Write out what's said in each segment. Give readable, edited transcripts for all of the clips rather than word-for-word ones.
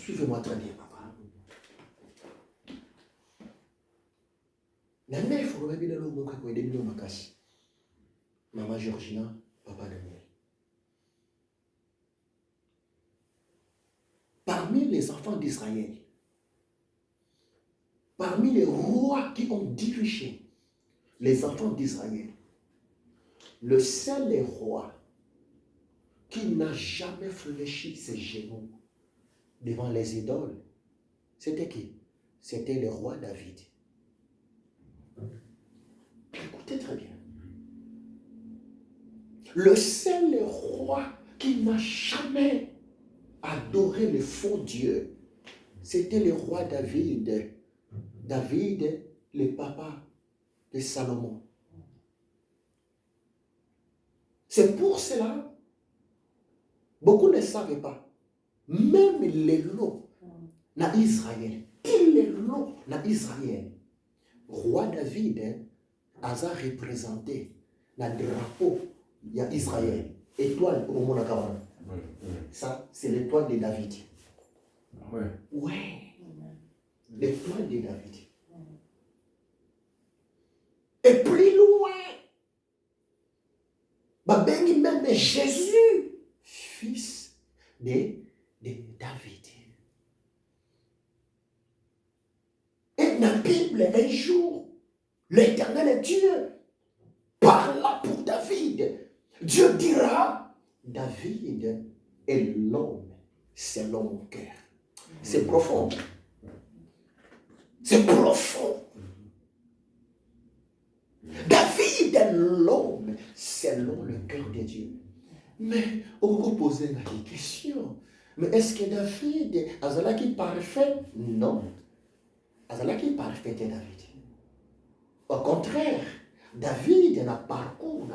Suivez-moi très bien, papa. La mère, il faut remettre le mot que des millions de cash. Maman Georgina, papa Daniel. Parmi les enfants d'Israël, parmi les rois qui ont dirigé les enfants d'Israël, le seul roi qui n'a jamais fléchi ses genoux devant les idoles, c'était qui? C'était le roi David. Écoutez très bien. Le seul roi qui n'a jamais adoré le faux Dieu, c'était le roi David. David, le papa de Salomon. C'est pour cela, beaucoup ne savaient pas, même les lots dans Israël, tous les lots dans Israël, roi David a représenté le drapeau d'Israël. Étoile au monde. Ça, c'est l'étoile de David. Ouais. L'étoile de David. Et plus loin, même Jésus, fils de David. Et dans la Bible, un jour, l'Éternel Dieu parla pour David. Dieu dira, David est l'homme selon mon cœur. C'est profond. C'est profond. David est l'homme selon le cœur de Dieu. Mais on peut poser une question. Mais est-ce que David est parfait? Non. Est parfait est David. Au contraire, David n'a parcours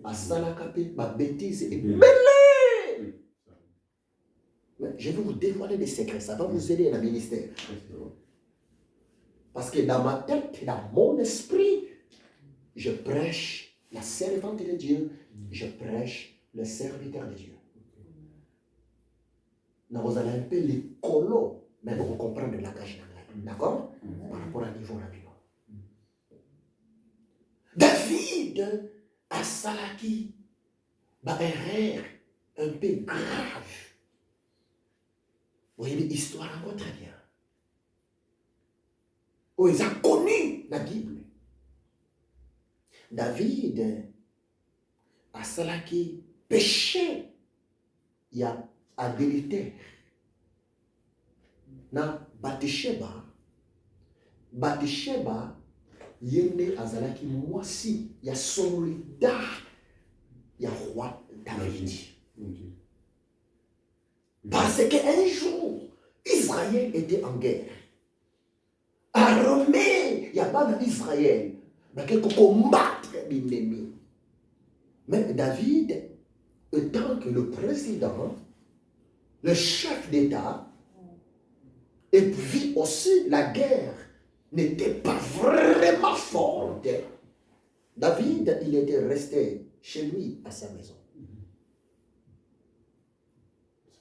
à Salakapé, ma bêtise et mêlée. Mais je vais vous dévoiler des secrets, ça va vous aider dans le ministère. Parce que dans ma tête, dans mon esprit, je prêche la servante de Dieu, je prêche le serviteur de Dieu. Donc vous allez un peu les colos, mais vous comprenez la cage. D'accord? Par rapport à niveau rapide. David a salaki une erreur un peu grave. Vous voyez l'histoire encore très bien. Où ils ont connu la Bible. David a salaki péché. Il y a adultère. Dans Bathsheba, yende azalaki mwasi ya soldat ya roi David. Parce qu'un jour, Israël était en guerre. Armée, il n'y a pas d'Israël. Mais qu'il faut combattre l'ennemi. Mais David, étant que le président, le chef d'État, et puis aussi la guerre n'était pas vraiment forte. David, il était resté chez lui, à sa maison.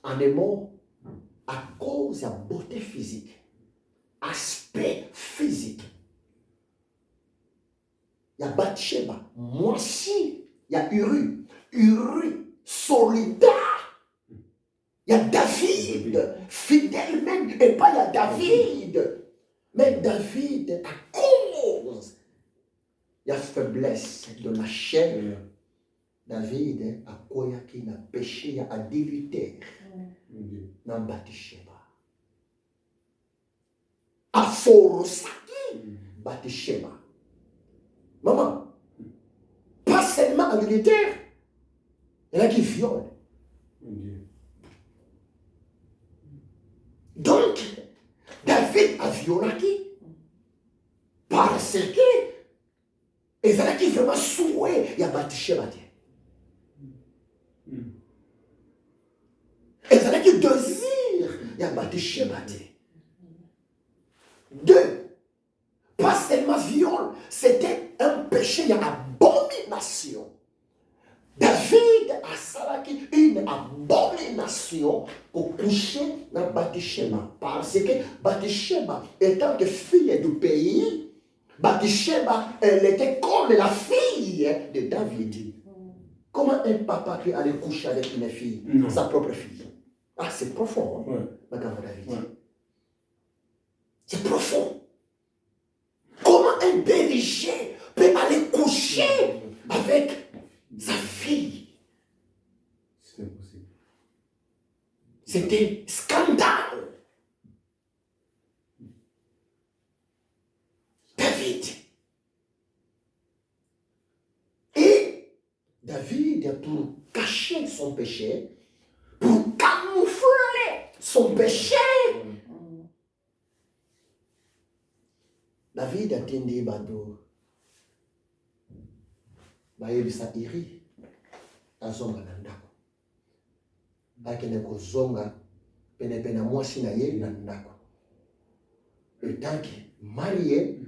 En un mot, à cause de la beauté physique, aspect physique, il y a Bathsheba, moi aussi, il y a Uri, soldat. Il y a David, fidèle même, et pas il y a David. Mais David, à cause de la faiblesse de la chair, David a quoi qu'il a péché, a adultère dans Bathsheba. A forcé Bathsheba. Maman, pas seulement adultère, il y en a qui violent. Donc, David a violé qui? Parce que ils ont qui vraiment souhait il y a Bathsheba. Ils ont qui désir il y a Bathsheba. Deux, pas seulement viol, c'était un péché, il y a abomination. David a salaki une abomination pour coucher dans Bathsheba. Parce que Bathsheba, étant que fille du pays, Bathsheba, elle était comme la fille de David. Comment un papa peut aller coucher avec une fille, sa propre fille? Ah, c'est profond, hein? Madame David. Ouais. C'est profond. Comment un berger peut aller coucher avec sa fille? C'est impossible. C'était scandale. David. Et David, pour cacher son péché, pour camoufler son péché, David a tenu bado. Bayebisa iri azonga na ndako. Akende kozonga pene mwasi na ye na ndako. Tant que marié,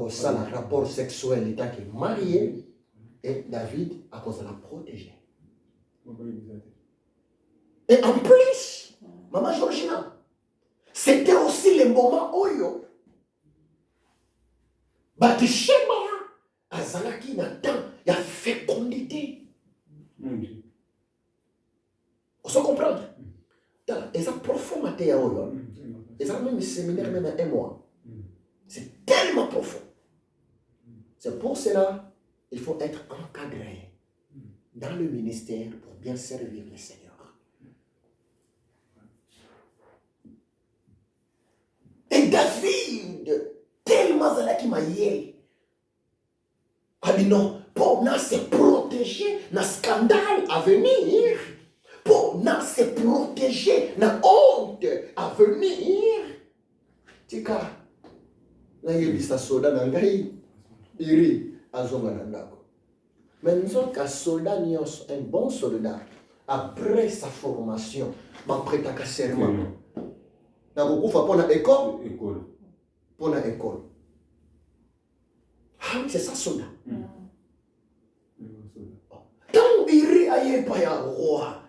ça le rapport sexuel tant que marié, et David a cause de la protéger. Et en plus, Maman Georgina, c'était aussi le moment où Bathsheba azalaki na temps ya fécondité. On se comprend? Et ça profond matin ya oyo. Et ça même séminaire même un mois. C'est tellement profond. C'est pour cela il faut être encadré dans le ministère pour bien servir le Seigneur. Et David, tellement zalaki maye, a dit non, pour nous se protéger dans scandale à venir, pour nous se protéger dans honte à venir. Tika, na yebisa soda na ngai, iri azonga na ndako. Mais nous sommes qu'un soldat, un bon soldat, après sa formation, après ta serment. Dans beaucoup de fois, pour l'école, pour l'école. Ah oui, c'est ça, soldat. Quand il a pas un roi,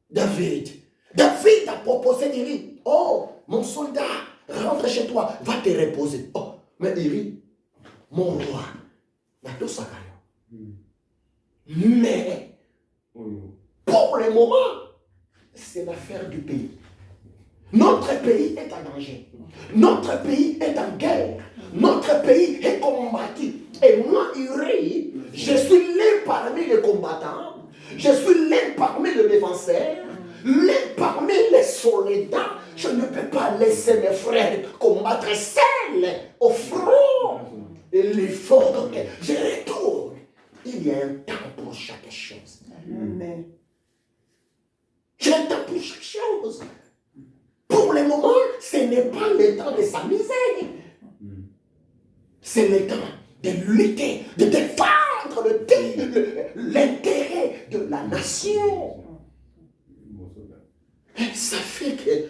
David a proposé d'Iri. Oh, mon soldat, rentre chez toi, va te reposer. Oh, mais Iri, mon roi, n'a tout ça. Mais, pour le moment, c'est l'affaire du pays. Notre pays est en danger. Notre pays est en guerre. Notre pays est combattu. Et moi, Uri, je suis l'un parmi les combattants. Je suis l'un parmi les défenseurs. L'un parmi les soldats. Je ne peux pas laisser mes frères combattre seuls au front. Il faut que je retourne. Il y a un temps pour chaque chose. Amen. Il y a un temps pour chaque chose. Pour le moment, ce n'est pas le temps de s'amuser. C'est le temps de lutter, de défendre l'intérêt de la nation. Et ça fait que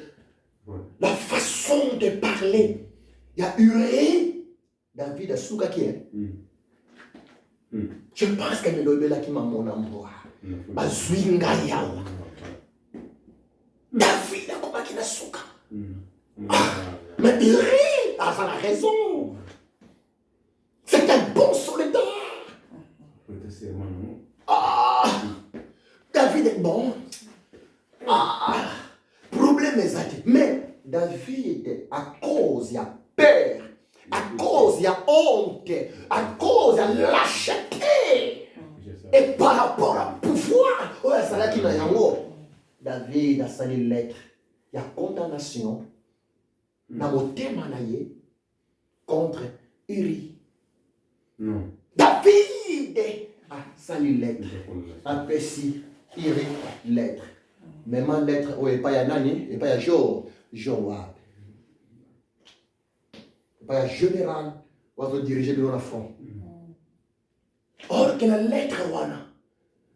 la façon de parler, il y a Uri, David a souka qui est. Je pense que le là qui m'a mon amour. Bazwinga yawa. David a combattu la souka. Mais Uri a la raison. C'est un bon soldat. David est bon. Problème est mais David, à cause, il y a peur. À cause, il y a honte. À cause, il y a lâcheté. Et par rapport à pouvoir, David a sali une lettre. Il y a condamnation dans mon thème contre Uri. Non. David a sali une lettre. Après si Uri lettre. Même en lettre, il n'y a pas de nani, il n'y a pas de Joab. Il n'y a pas de général, on va diriger de la front. Or que la lettre,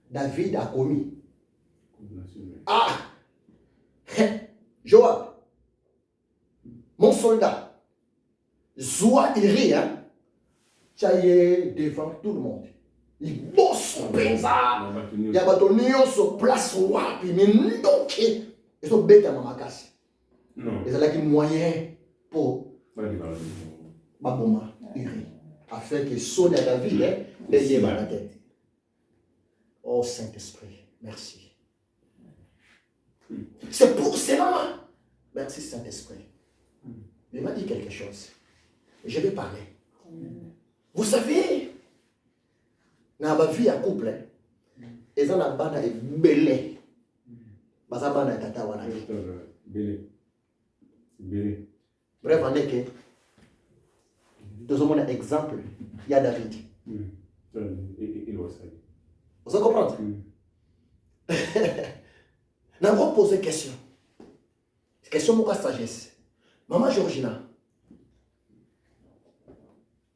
David a commis. Joab, mon soldat, Zoa Iri, tu es devant tout le monde. liboso mpenza Nabatuni ya bato nyonso place wapi mindoki ezobetama makasi Non. ezalaki moyen mpo Bali bala. baboma uri afin que soni ya David eyebana te. Oh Saint-Esprit, merci. C'est pour cela. Merci Saint-Esprit. Il m'a dit quelque chose. Je vais parler. Vous savez, dans la vie à couple, ils ont un bana et belé. Baza bana et tata wana. Belé. Belé. Bref, on est que nous avons un exemple. Il y a David. Il va ça. Vous allez comprendre? Nous avons posé une question. Question de sagesse. Maman Georgina.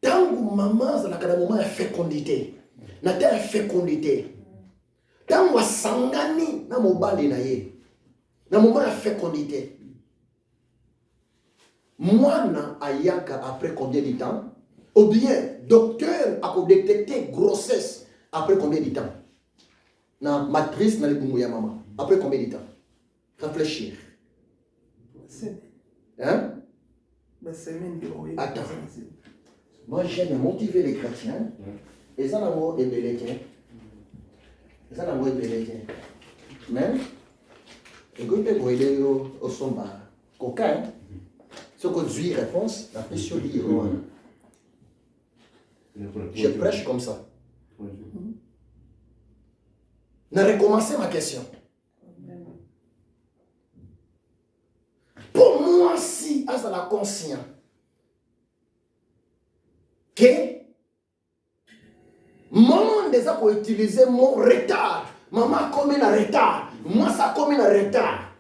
Tant que maman a un moment de fécondité, na terre fécondité. Tant que sangani na mobali na ye, na moment de fécondité. Moana ayaka après combien de temps? Ou bien docteur a détecté grossesse après combien de temps? Na matrice na le ya maman. Après combien de temps? Réfléchir. Hein? Attends. Moi, j'aime motiver les chrétiens. Et ça, l'amour est belléquin. Et ça, l'amour est belléquin. Mais, écoutez, vous allez au somba. Coquin. Ce que tu réponse, la question dit. Je prêche comme ça. Je recommencer ma question. Pour moi, si à la conscience que maman déjà pour utiliser mon retard, maman comme un retard, moi ça comme un retard,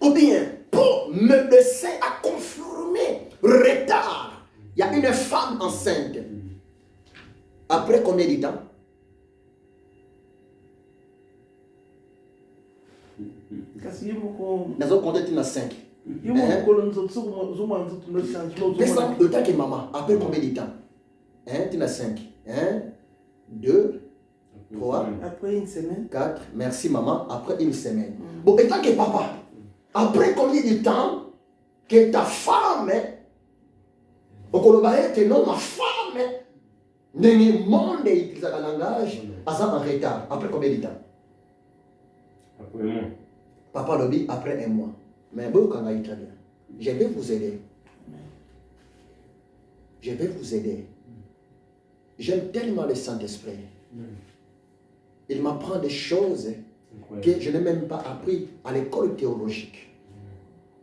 ou bien pour me laisser à confirmer retard, il y a une femme enceinte. Après combien de temps? Nous avons compté une 5. Descends le temps que maman. Après combien de temps? Tu as 5. 1, 2, 3. Après une semaine. 4. Merci maman. Après une semaine. Bon, et tant que papa, après combien de temps que ta femme, au Colombie, que non, ma femme, n'est monde et le langage, en retard. Après combien de temps? Après un mois. Papa lobby après un mois. Mais bon, quand il très bien. Je vais vous aider. Je vais vous aider. J'aime tellement le Saint-Esprit. Il m'apprend des choses que je n'ai même pas appris à l'école théologique,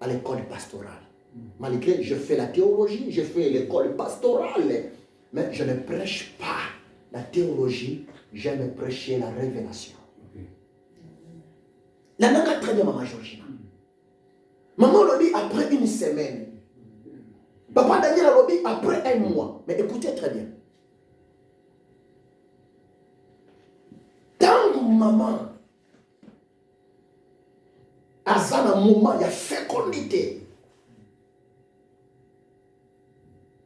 à l'école pastorale. Malgré que je fais la théologie, je fais l'école pastorale, mais je ne prêche pas la théologie, j'aime prêcher la révélation. La langue très bien, maman Georgina. Maman l'a dit après une semaine. Papa Daniel l'a dit après un mois. Mais écoutez très bien. Tant que maman a un moment, il y a fécondité.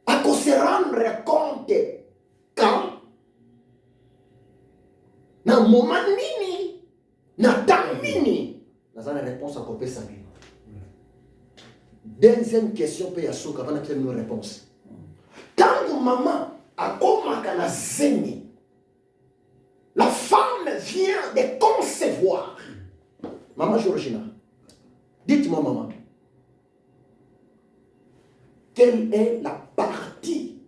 À qu'on se rendre compte quand, dans un moment nini, dans un temps nini, dans une réponse à couper sa vie. Deuxième question, peut y avoir avant de une réponse. Tant que maman a commencé à la zénie, la femme vient de concevoir. Maman Georgina, dites-moi maman, quelle est la partie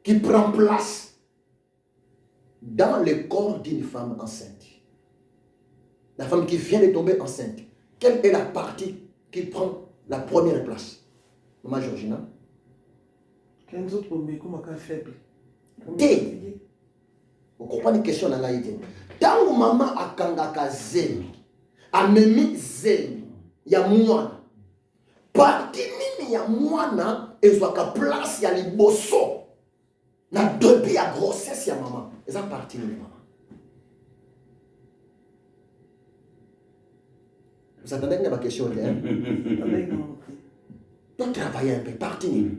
qui prend place dans le corps d'une femme enceinte? La femme qui vient de tomber enceinte. Quelle est la partie qui prend la première place? Maman Georgina? Quels autres pommes comme un faible? Vous comprenez la question dans la idée. Tant que maman a kangaka zemi, a memi zemi, il y a moi. Partie nini ya mwana ezwaka place ya liboso na depuis ya grossesse ya maman. Eza partie nini maman? Vous attendez que ma question est hein? Tu travailles un peu, partie nini?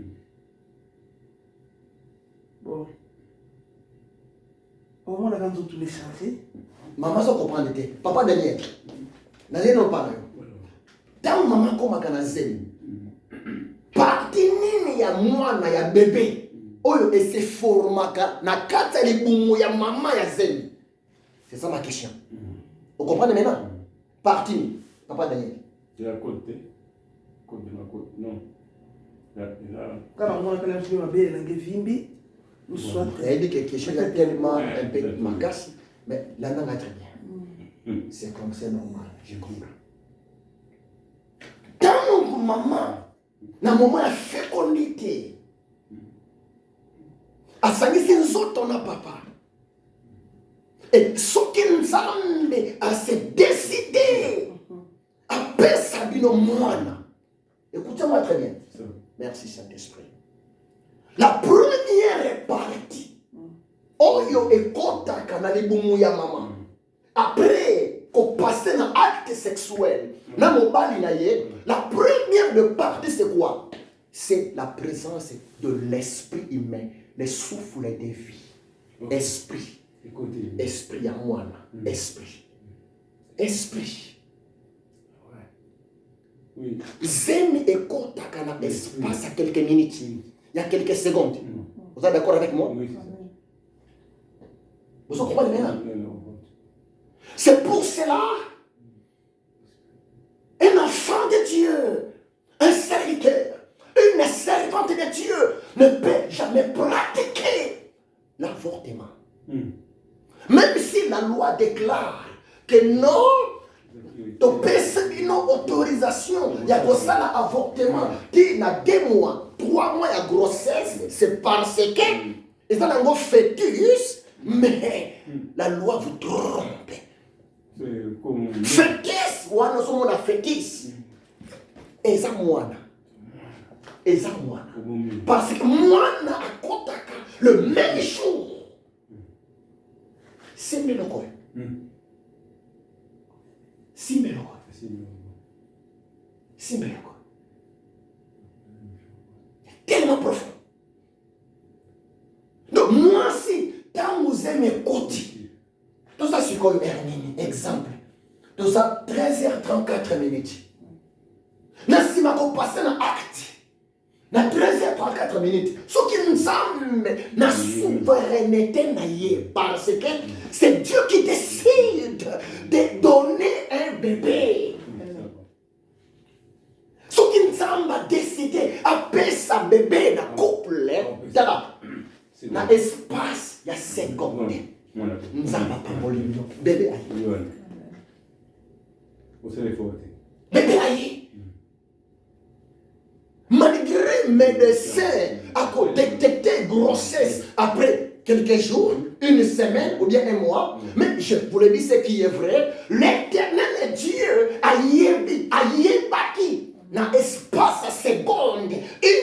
Quand vous les changez. Maman, ça comprend l'été. Papa Daniel. Daniel non parle. Tant maman comme à zen. Parti nini ya mwana ya bébé. Oyo et se formaka na kata libumu ya maman ya zen. C'est ça ma question. Vous comprenez maintenant? Parti, Papa Daniel. De la côte. Côte de la côte. Non. Là. Quand on a fait ma belle langue vimbi, ou soit. Elle dit quelque chose de tellement un peu magasse, mais la langue est très bien. C'est comme c'est normal, je comprends. Dans mon maman, na moment la fécondité, à sangisi nzoto na papa. Et ce qui nous a se décidé à faire Sabino Moana. Écoutez-moi très bien. Merci Saint-Esprit. La première partie, Oyo et Kota Kanali Boumouya Maman. Après qu'on passe dans l'acte sexuel, la première partie c'est quoi? C'est la présence de l'esprit humain, les souffles de vie. Esprit. Esprit à moi, esprit. Esprit. Oui. Zem et Kota Kana espace à quelques minutes. Il y a quelques secondes. Vous êtes d'accord avec moi? Oui, c'est ça. Vous comprenez maintenant? Non. C'est pour cela, un enfant de Dieu, un serviteur, une servante de Dieu ne peut jamais pratiquer l'avortement. Même si la loi déclare que non, tu peux une autorisation, il y a ça l'avortement qui n'a 2 mois, 3 mois de grossesse, c'est parce que ils ont un fœtus, mais la loi vous trompe. C'est comme... Fœtus, wana somo na fœtus. Eza mwana. Parce que mwana akotaka le même jour. C'est meloko. Si meloko. Tellement profond. Donc moi si quand vous aimez côté, tout ça c'est comme un exemple. Tout ça 13h34 minutes. Si je passe dans l'acte, na 13h34 minutes, ce qui nous semble la souveraineté parce que c'est Dieu qui décide de donner un bébé. Ce qui nous semble décider à payer sa bébé dans le couple, dans l'espace, il y a 5 secondes. Nous sommes pas bébé aïe. Bébé aïe. Malgré médecins à détecter grossesse après quelques jours, une semaine ou bien un mois, mais je vous le dis ce qui est vrai, l'Éternel Dieu a yébaki dans l'espace seconde,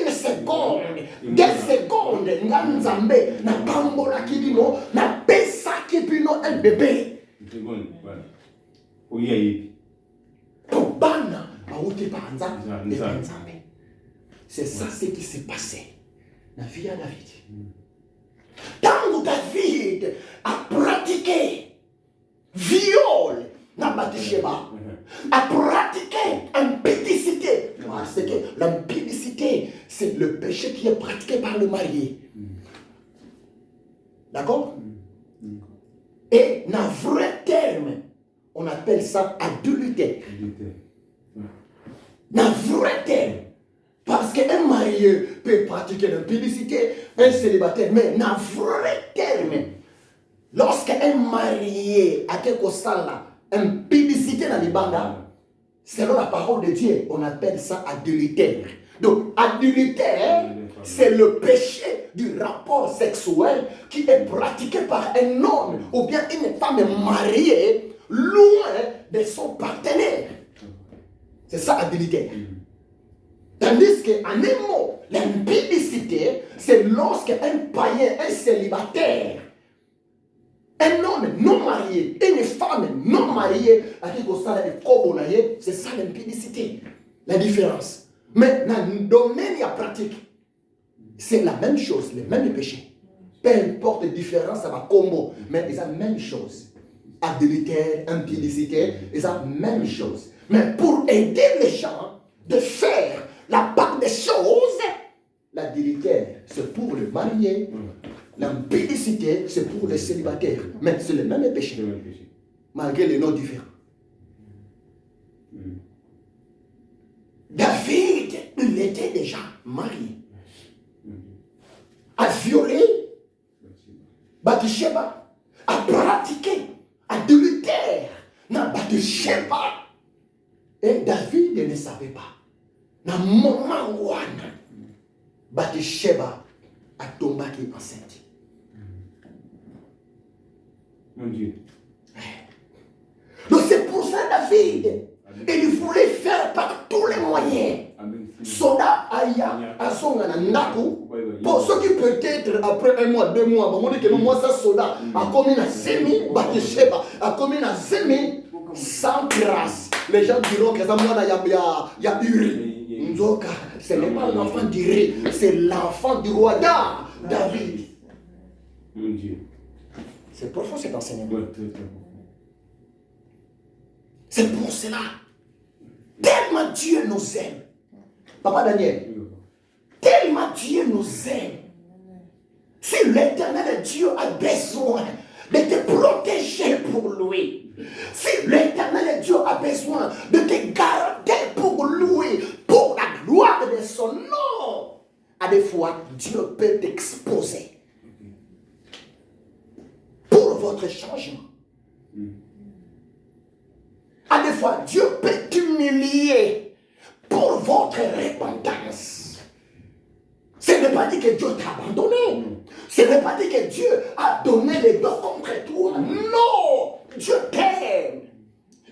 1 seconde, 2 secondes, nganzambe, na bambola kibino, na pesa kibino un bébé. Pour bana, baoute par nzambe. C'est ça ce qui s'est passé dans la vie à David. Tant que David a pratiqué viol dans Bathsheba, a pratiqué impudicité, parce que l'impudicité, c'est le péché qui est pratiqué par le marié. D'accord? Et dans vrai terme, on appelle ça adultère. Dans vrai terme. Parce qu'un marié peut pratiquer l'impudicité, un célibataire, mais dans vrai terme, lorsqu'un marié a quelque chose là, impudicité dans les bandes, selon la parole de Dieu, on appelle ça adultère. Donc, adultère, c'est le péché du rapport sexuel qui est pratiqué par un homme ou bien une femme mariée loin de son partenaire. C'est ça adultère. Tandis qu'en un mot, l'impudicité, c'est lorsqu'un païen, un célibataire, un homme non marié, une femme non mariée, c'est ça l'impudicité. La différence. Mais dans le domaine pratique, c'est la même chose, le même péché. Peu importe la différence, ça va combo. Mais ils ont la même chose. Adultère, impudicité, ils ont la même chose. Mais pour aider les gens de faire la part des choses, l'adultère, c'est pour le marié. L'impudicité, c'est pour les célibataires. Mais c'est le même péché. Malgré les noms différents. David, il était déjà marié. A violé Bathsheba, a pratiqué adultère dans Bathsheba. Et David ne savait pas. Dans le moment où Bathsheba a tombé enceinte. Mon Dieu. Donc c'est pour ça David, il voulait faire par tous les moyens. Soda aya asonga na ndaku pour ceux qui peut-être après 1 mois 2 mois on dit que moi ça soda a commis na zemi Bathsheba a commis na zemi sans grâce. Les gens diront que ça moi il y a Uri. Nzoka, ce n'est pas l'enfant d'Uri, c'est l'enfant du roi David. Mon Dieu. C'est profond cet enseignement. Ouais, très, très profond. C'est pour cela. Tellement Dieu nous aime. Papa Daniel, tellement Dieu nous aime. Si l'éternel Dieu a besoin de te protéger pour lui, si l'éternel Dieu a besoin de te garder pour lui, pour la gloire de son nom, à des fois, Dieu peut t'exposer pour votre changement. À des fois, Dieu peut t'humilier pour votre repentance. Ce n'est pas dit que Dieu t'a abandonné. Ce n'est pas dit que Dieu a donné les deux contre toi. Non! Dieu t'aime.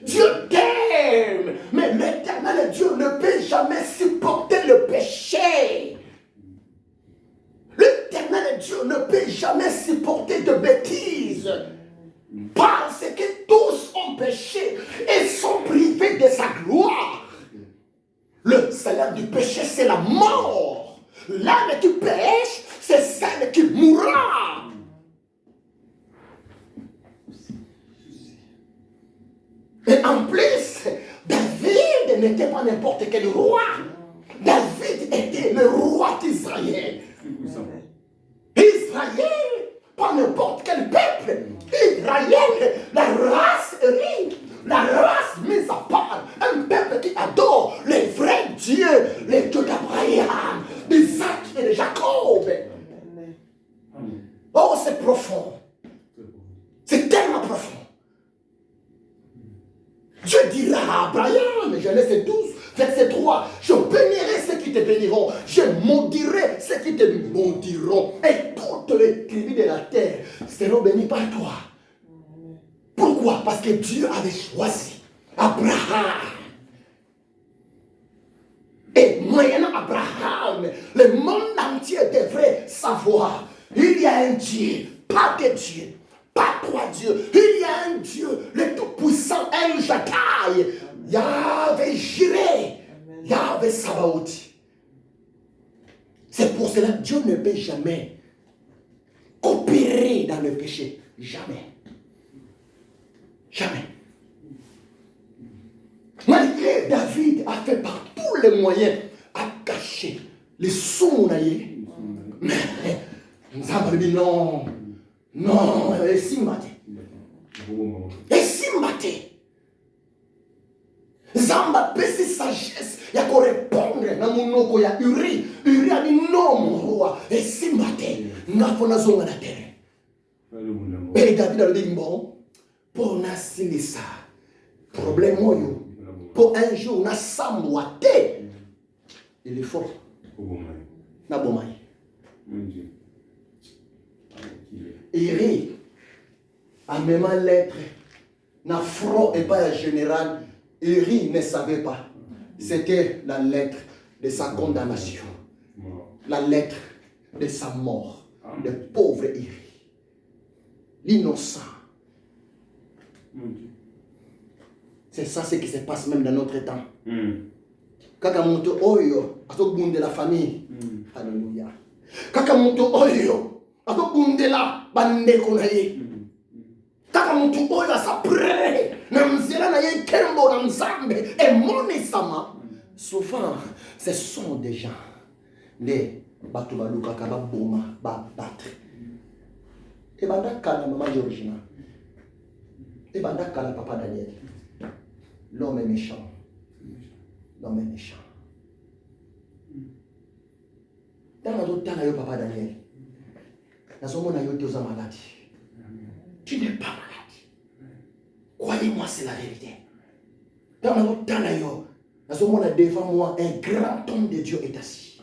Dieu t'aime. Mais l'éternel Dieu ne peut jamais supporter le péché. L'éternel Dieu ne peut jamais supporter de bêtises. Parce que tous ont péché et sont privés de sa gloire. Le salaire du péché, c'est la mort. L'âme qui pêche, c'est celle qui mourra. Et en plus, David n'était pas n'importe quel roi. David était le roi d'Israël. Israël, pas n'importe quel peuple. Israël, la race unie, la race mise à part, un peuple qui adore les vrais dieux, les dieux d'Abraham, d'Isaac et de Jacob. Oh, c'est profond. C'est tellement profond. Dieu dira à Abraham, Genèse 12, verset 3, je bénirai ceux qui te béniront, je maudirai ceux qui te maudiront, et toutes les tribus de la terre seront bénies par toi. Pourquoi? Parce que Dieu avait choisi Abraham. Et moyennant Abraham, le monde entier devrait savoir, il y a un Dieu, pas de Dieu. Pas trois dieux. Il y a un Dieu, le Tout-Puissant, El Shaddai, Yahvé Jireh, Yahvé Sabaoth. C'est pour cela que Dieu ne peut jamais coopérer dans le péché. Jamais. Jamais. Malgré David a fait par tous les moyens à cacher les sons. Mais nous avons dit non. Non, et si maté. Et si maté. Zamba pesi sagesse. Il y a qu'à répondre. Dans mon nom, il y a Uri. Uri a dit non, mon roi. Et si maté. Nous avons la zone à la terre. Et David a dit bon. Pour nasili ça. Problème moyo. Pour un jour, on a samouate. Il est fort. Na bomai. Iri a même une lettre, na front et pas un général. Iri ne savait pas. C'était la lettre de sa condamnation, la lettre de sa mort. Le pauvre Iri, l'innocent. C'est ça ce qui se passe même dans notre temps. Kakamoto oyo, ato de la famille. Alléluia. Kakamoto oyo. azobundela bandeko na ye kaka mutu oyo asaprele na nzela na ye nkembo na nzambe emonisama. Souvent ce sont des gens nde bato balukaka baboma babatre ebanda kala mama Georgina ebanda kala papa Daniel. L'homme est méchant. L'homme est méchant. Dans notre temps, yo papa Daniel, nazomona yo te malade. Tu n'es pas malade. Croyez-moi, c'est la vérité. Dans notre temps, yo, nazomona devant moi un grand homme de Dieu est assis.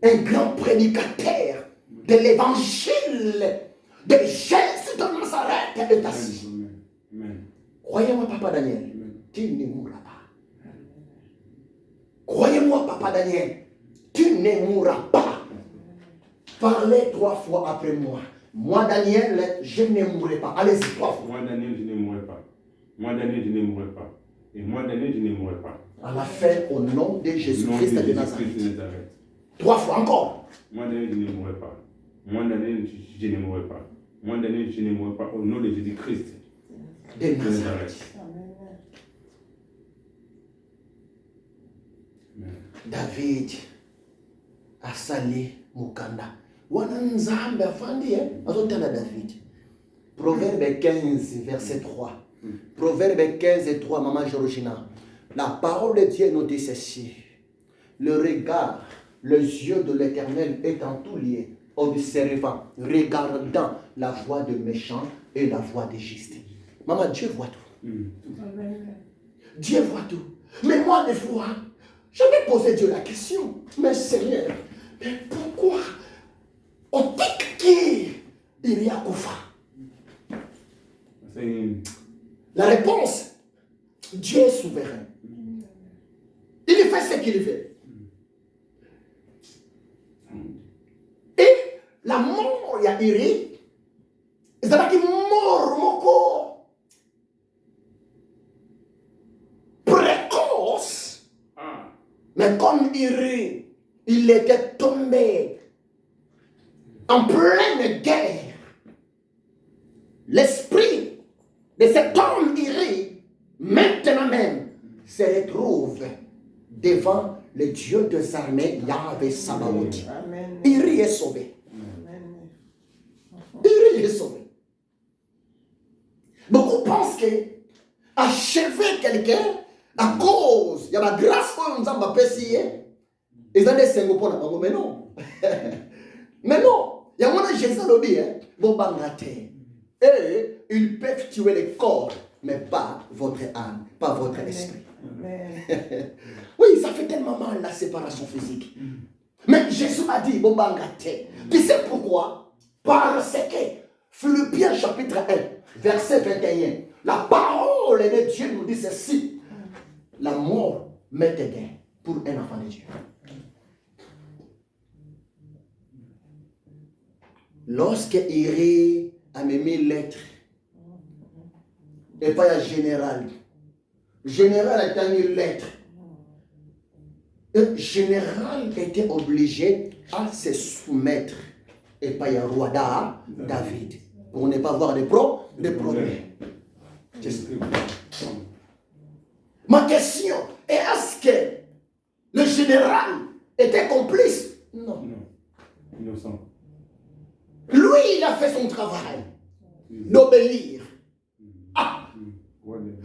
Un grand prédicateur de l'évangile de Jésus de Nazareth est assis. Croyez-moi, papa Daniel, tu ne mourras pas. Croyez-moi, papa Daniel, tu ne mourras pas. Parlez 3 fois après moi. Moi, Daniel, je ne mourrai pas. Allez-y, 3 fois. Moi, Daniel, je ne mourrai pas. Moi, Daniel, je ne mourrai pas. Et moi, Daniel, je ne mourrai pas. À la fin, au nom de Jésus-Christ de Nazareth. 3 fois encore. Moi, Daniel, je ne mourrai pas. Moi, Daniel, je ne mourrai pas. Moi, Daniel, je ne mourrai pas. Au nom de Jésus-Christ de Nazareth. David a sali mukanda. Wana nzambe afandi azotana David. Proverbe 15 verset 3. Proverbe 15 et 3, maman Georgina. La parole de Dieu nous dit ceci. Le regard, les yeux de l'Éternel est en tout lieu, observant, regardant la voie de méchant et la voie des justes. Maman, Dieu voit tout. Dieu voit tout. Mais moi, des fois, je vais poser Dieu la question. Mais Seigneur, mais pourquoi on dit qu'il y a Koufa? La réponse, Dieu est souverain. Il fait ce qu'il fait. Et la mort, il y a Iri. Et c'est là qu'il mort mon corps. Précoce. Mais comme Iri, il était tombé en pleine guerre. L'esprit de cet homme Iri, maintenant même, se retrouve devant le Dieu des armées, Yahvé Sabaoth. Iri est sauvé. Iri est sauvé. Beaucoup pensent que achever quelqu'un à cause, il y a la grâce pour nous en passer. Ils ont des singles pour nous, mais non. Mais non. Il y a moins de Jésus le dit, bon bangate. Et ils peuvent tuer le corps, mais pas votre âme, pas votre esprit. Oui, ça fait tellement mal la séparation physique. Mais Jésus a dit, bon bangate. Tu sais pourquoi? Parce que Philippiens chapitre 1, verset 21, la parole de Dieu nous dit ceci. La mort m'est gain pour un enfant de Dieu. Lorsque Iri a mis lettre, et pas un général. Général a mis lettre. Le général était obligé à se soumettre. Et pas un roi David. Pour ne pas avoir de problèmes. Ma question est, est-ce que le général était complice? Non. Innocent. Lui, il a fait son travail d'obéir. Ah.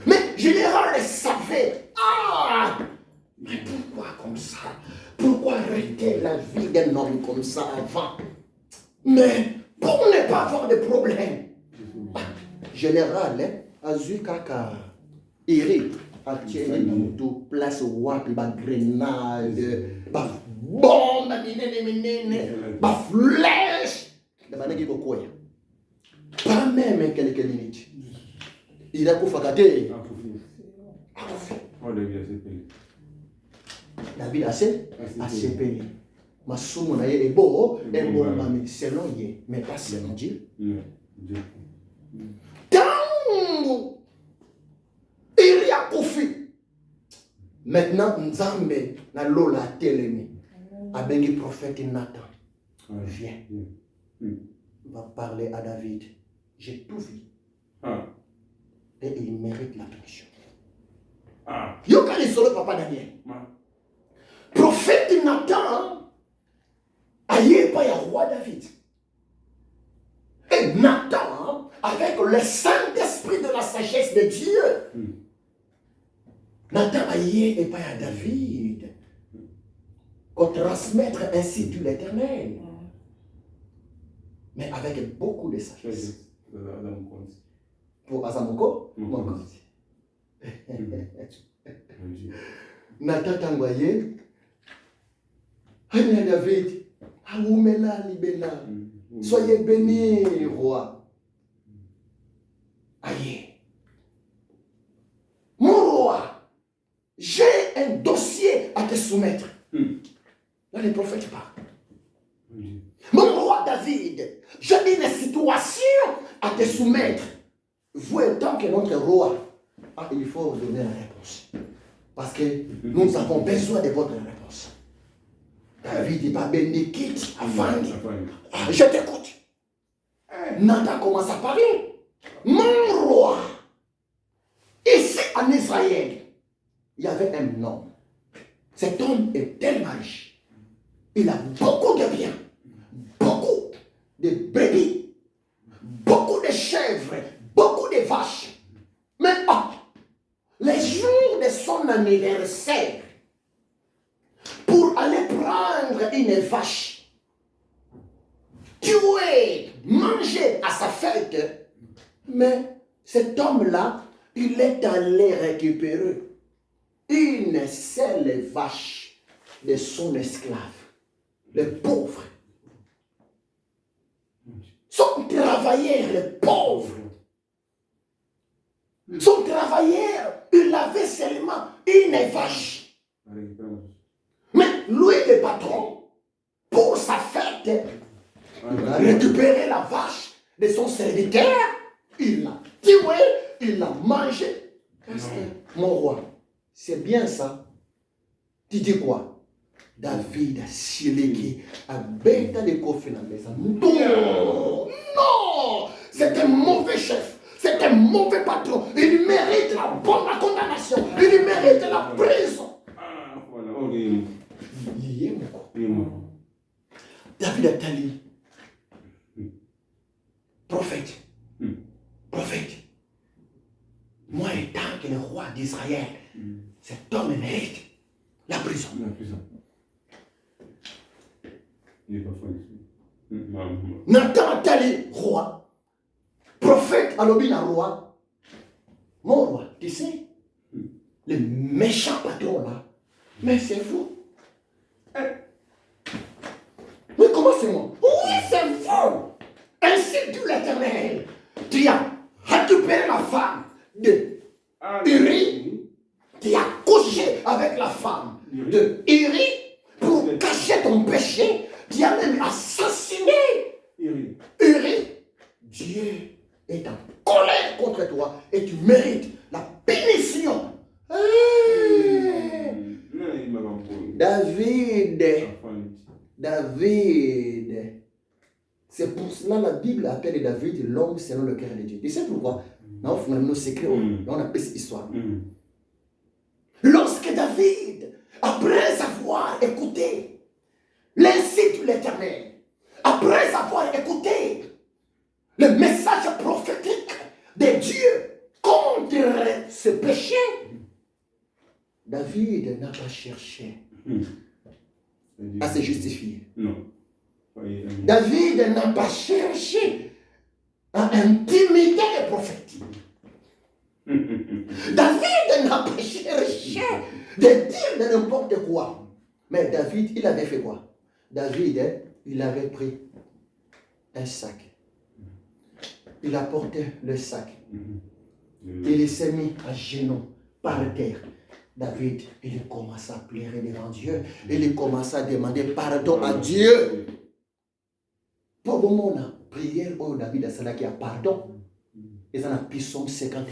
Mais le général savait. Ah. Mais pourquoi comme ça? Pourquoi arrêter la vie d'un homme comme ça avant? Mais pour ne pas avoir de problème. Général, Azu Kaka, Iri, Atieni Moutou, place Wapi, ba grenade, ba bombe, ba flèche. Pas même quelques minutes. Il a koufakate. David a assez payé. Ma somme est beau, et bon, selon Dieu, mais pas selon Dieu. Tant il y a Koufi. Maintenant, Nzambe, na lola telemi. Abengi prophète Nathan. Viens. va parler à David. J'ai tout vu. Ah. Et il mérite la punition. Ah. Yoka les solo papa Daniel. Prophète Nathan, aïe pas un roi David. Et Nathan, avec le Saint-Esprit de la sagesse de Dieu, Nathan aïe et pas à David, qu'on transmettre ainsi tout l'Éternel. Mais avec beaucoup de sagesse. Pour Azamoko, mon compte. Nathan t'envoyé. Anya David, Aoumela libella. Soyez bénis, roi. Aïe. Mon roi, j'ai un dossier à te soumettre. Là, les prophètes parlent. Mon roi David, j'ai une situation à te soumettre. Vous, étant que notre roi, il faut donner la réponse. Parce que nous avons besoin de votre réponse. David n'est pas bénédicte avant. Je t'écoute. Nathan commence à parler. Mon roi, ici en Israël, il y avait un homme. Cet homme est tellement riche. Il a beaucoup de biens, beaucoup de brebis, beaucoup de chèvres, beaucoup de vaches. Mais les jours de son anniversaire, pour aller prendre une vache, tuer, manger à sa fête, mais cet homme-là, il est allé récupérer une seule vache de son esclave, le pauvre. Son travailleur, le pauvre. Son travailleur, il avait seulement une vache. Mais lui, le patron, pour sa fête, il a récupéré la vache de son serviteur, il l'a tué, il l'a mangé. Mon roi, c'est bien ça. Tu dis quoi? David a scellé a bêta de coffre dans la maison. Non! Non! C'est un mauvais chef. C'est un mauvais patron. Il mérite la condamnation. Il mérite la prison. David a tali. Prophète. Prophète. Moi, étant que le roi d'Israël, cet homme mérite la prison. Nathan tali, roi. Prophète Alobina, roi. Mon roi, tu sais, le méchant patron là, mais c'est vous. Mais comment c'est moi? Oui, c'est vous. Ainsi dit l'Éternel. Tu as récupéré la femme de Uri. Tu as couché avec la femme de Uri pour cacher ton péché. Tu as même assassiné Uri. Dieu est en colère contre toi et tu mérites la punition. David. C'est pour cela la Bible appelle David l'homme selon le cœur de Dieu. Tu sais pourquoi? On a nos secrets, on appelle cette histoire. Lorsque David, après avoir écouté l'incite de l'Éternel, après avoir écouté le message prophétique de Dieu contre ce péché, David n'a pas cherché à se justifier. Non. David n'a pas cherché à intimider les prophètes. David n'a pas cherché de dire de n'importe quoi. Mais David, il avait fait quoi? David, il avait pris un sac. Il a porté le sac. Il s'est mis à genoux par terre. David, il commence à pleurer devant Dieu. Il commence à demander pardon à Dieu. Pour le moment, prière au David a cela qui a pardon. Ils ont un psaume 51.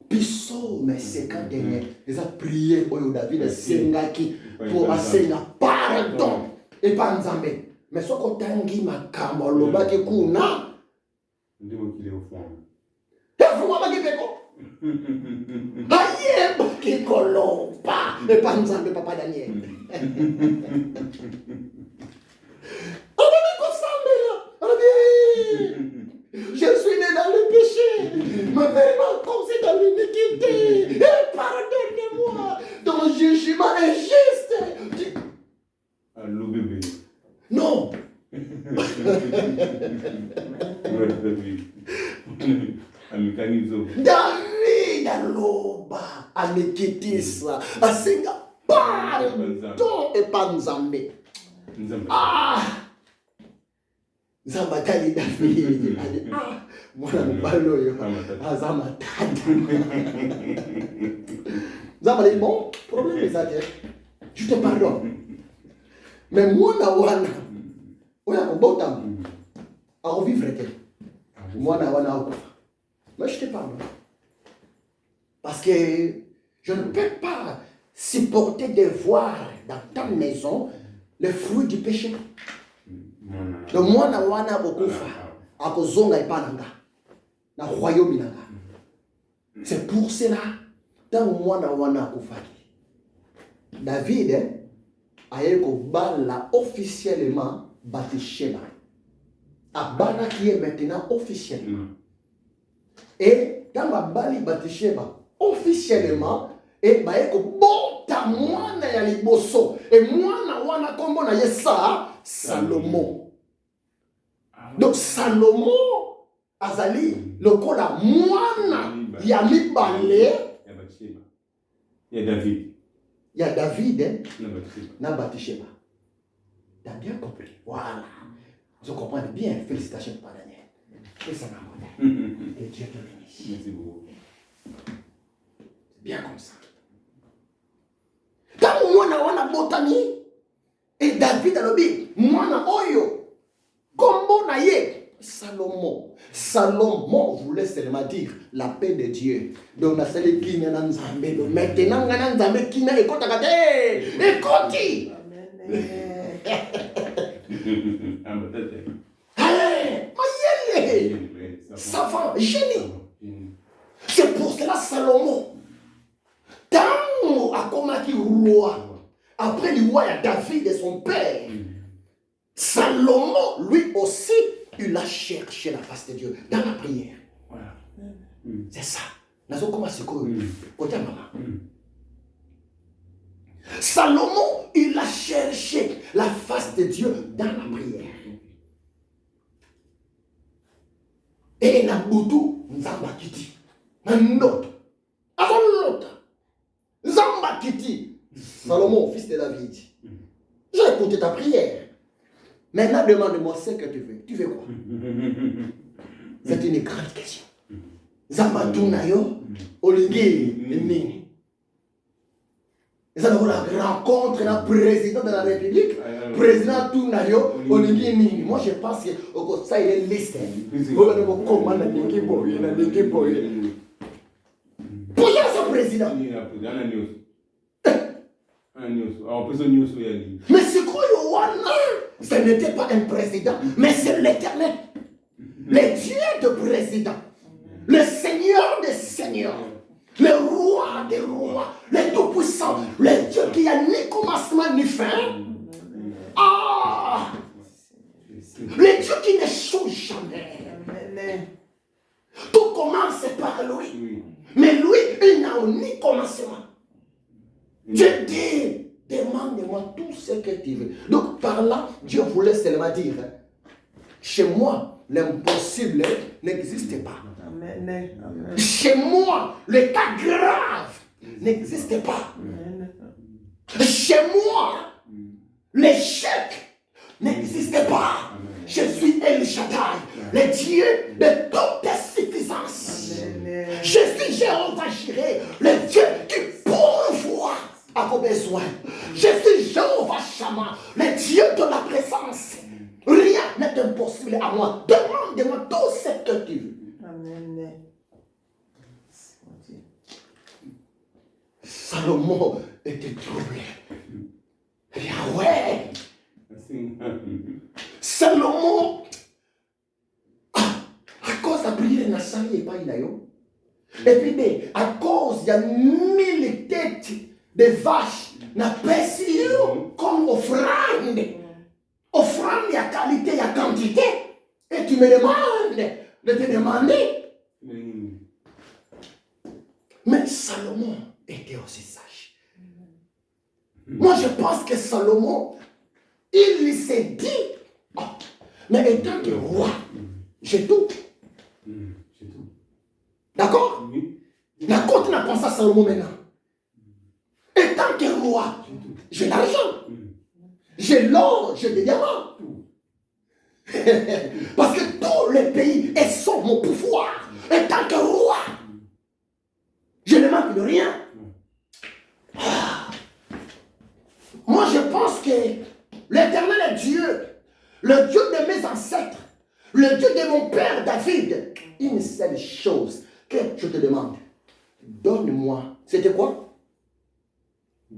Psaume 51. Ils ont prié au David a Sengaki pour asseoir pardon. Et pas Nzambe. Mais ce qu'on tangi ma kama, loba ke kuna. Ndi mokili au fond. Et vous m'avez dit quoi? Aïe, qui colomba. Et pas nous en papa Daniel. Je suis né dans le péché. Ma mère m'a causé dans l'iniquité. Et pardonne-moi ton jugement injuste. Allô bébé. Non. Ouais, David. Amikanizo. David aloba amekitisa asinga pardon et pas nzambe. Ah. Nzamba tali David. Ah. Mwana mbalo yo. Azama tata. Nzamba dit bon, problème est ça. Je te pardonne. Mais mwana wana. Oya kobota. A revivre ete. Mwana wana okufa. Mais je te pardonne. Parce que je ne peux pas supporter de voir dans ta maison les fruits du péché. Donc mwana wana okufa. Akozonga epananga. Na royaume nanga. C'est pour cela, tant mwana wana akufa. David ayeko bala officiellement Bathsheba. Abana qui est maintenant officiellement. Et dans la bali Bathsheba officiellement et bayeko bota mwana ya liboso et mwana wana kombo na yesa Salomon. Donc Salomon azali lokola mwana ya mibale ya David. Il y a David na Bathsheba. T'as bien compris. Voilà. Vous comprenez bien. Félicitations pour Daniel. Et ça m'a monté. Et Dieu te bénisse. Merci beaucoup. C'est bien comme ça. Quand on a botani et David a dit, mwana oyo, kombo na ye, Salomon. Salomon voulait seulement dire la paix de Dieu. Donc, on a celle qui n'a pas nzambe. Donc, maintenant, on a nzambe qui n'a pas nzambe. Écoutez. Allez, savant, génie. C'est pour cela Salomon. Tant à combattu roi. Après le roi, il y a David et son père. Salomon, lui aussi, il a cherché la face de Dieu dans la prière. Voilà. C'est ça. Nous avons commencé côté maman. Salomon, il a cherché la face de Dieu dans la prière. Et Nabutu, Nzamba Kiti. Nandot. Avant l'autre. Nzamba Kiti. Salomon, fils de David. J'ai écouté ta prière. Maintenant, demande-moi ce que tu veux. Tu veux quoi? C'est une grande question. Zambatu Nayo, Olingi, Nini. Ils ont la rencontre le président de la République, président Tounayo, Olingi Nini. Moi, je pense que ça, il est liste. Vous allez me commander Niki Boy, Niki Boy. Pour y ce président. Mais c'est quoi le Wana? Ce n'était pas un président, mais c'est l'Éternel. Le Dieu de président. Le Seigneur des seigneurs. Le roi des rois. Le tout-puissant. Le Dieu qui a ni commencement ni fin. Ah! Le Dieu qui n'échoue jamais. Tout commence par lui. Mais lui, il n'a ni commencement. Dieu dit, demande-moi tout ce que tu veux. Donc par là, Dieu voulait seulement dire, chez moi, l'impossible n'existe pas. Amen. Chez moi, le cas grave n'existe pas. Amen. Chez moi, l'échec n'existe pas. Amen. Je suis El Shaddai, le Dieu de toute suffisance. Amen. Je suis Jéhovah Jireh, le Dieu qui pourvoit à vos besoins. Je suis Jéhovah Shammah, le Dieu de la présence. Rien n'est impossible à moi. Demande-moi tout ce que tu veux. Amen. Salomon était troublé. Yahweh. pays là. Et puis, à cause, il y a 1000 têtes de vaches, n'a pas si comme offrande. Offrande, il y a qualité, il y a quantité. Et tu me demandes de te demander. Mais Salomon était aussi sage. Moi, je pense que Salomon, il s'est dit, oh, mais étant que roi, j'ai tout. D'accord? D'accord, tu n'as pas ça Salomon maintenant. Étant que roi, j'ai l'argent. J'ai l'or, j'ai des diamants. Parce que tous les pays est sous mon pouvoir. Étant que roi, je ne manque de rien. Ah. Moi, je pense que l'Éternel est Dieu, le Dieu de mes ancêtres, le Dieu de mon père David. Une seule chose que je te demande, donne-moi. C'était quoi?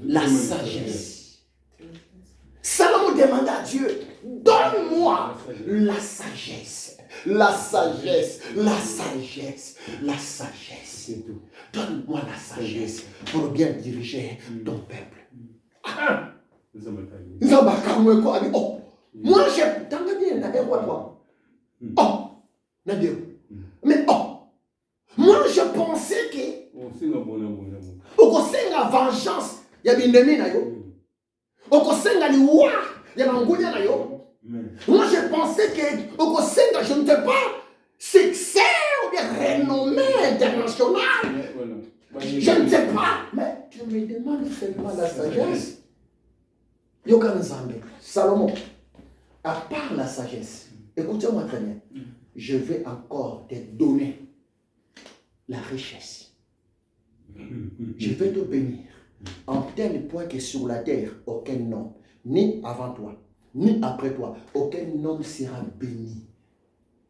La sagesse. Salomon demanda à Dieu, donne-moi la sagesse. La sagesse, la sagesse, la sagesse. Donne-moi la sagesse pour bien diriger ton peuple. Ah. Oh. Moi, j'ai... Oh, mais oh, moi, je pensais que... Okosenga vengeance, il y a bien aimé na yo. Okosenga liwa, il y a mangunia na yo. Moi, je pensais que Okosenga, je ne sais pas, succès ou bien renommée internationale. Je ne sais pas, mais tu me demandes seulement la sagesse. Yokan Zambé, Salomon, à part la sagesse, écoutez-moi très bien, je vais encore te donner la richesse. Je vais te bénir en tel point que sur la terre, aucun homme, ni avant toi, ni après toi, aucun homme sera béni.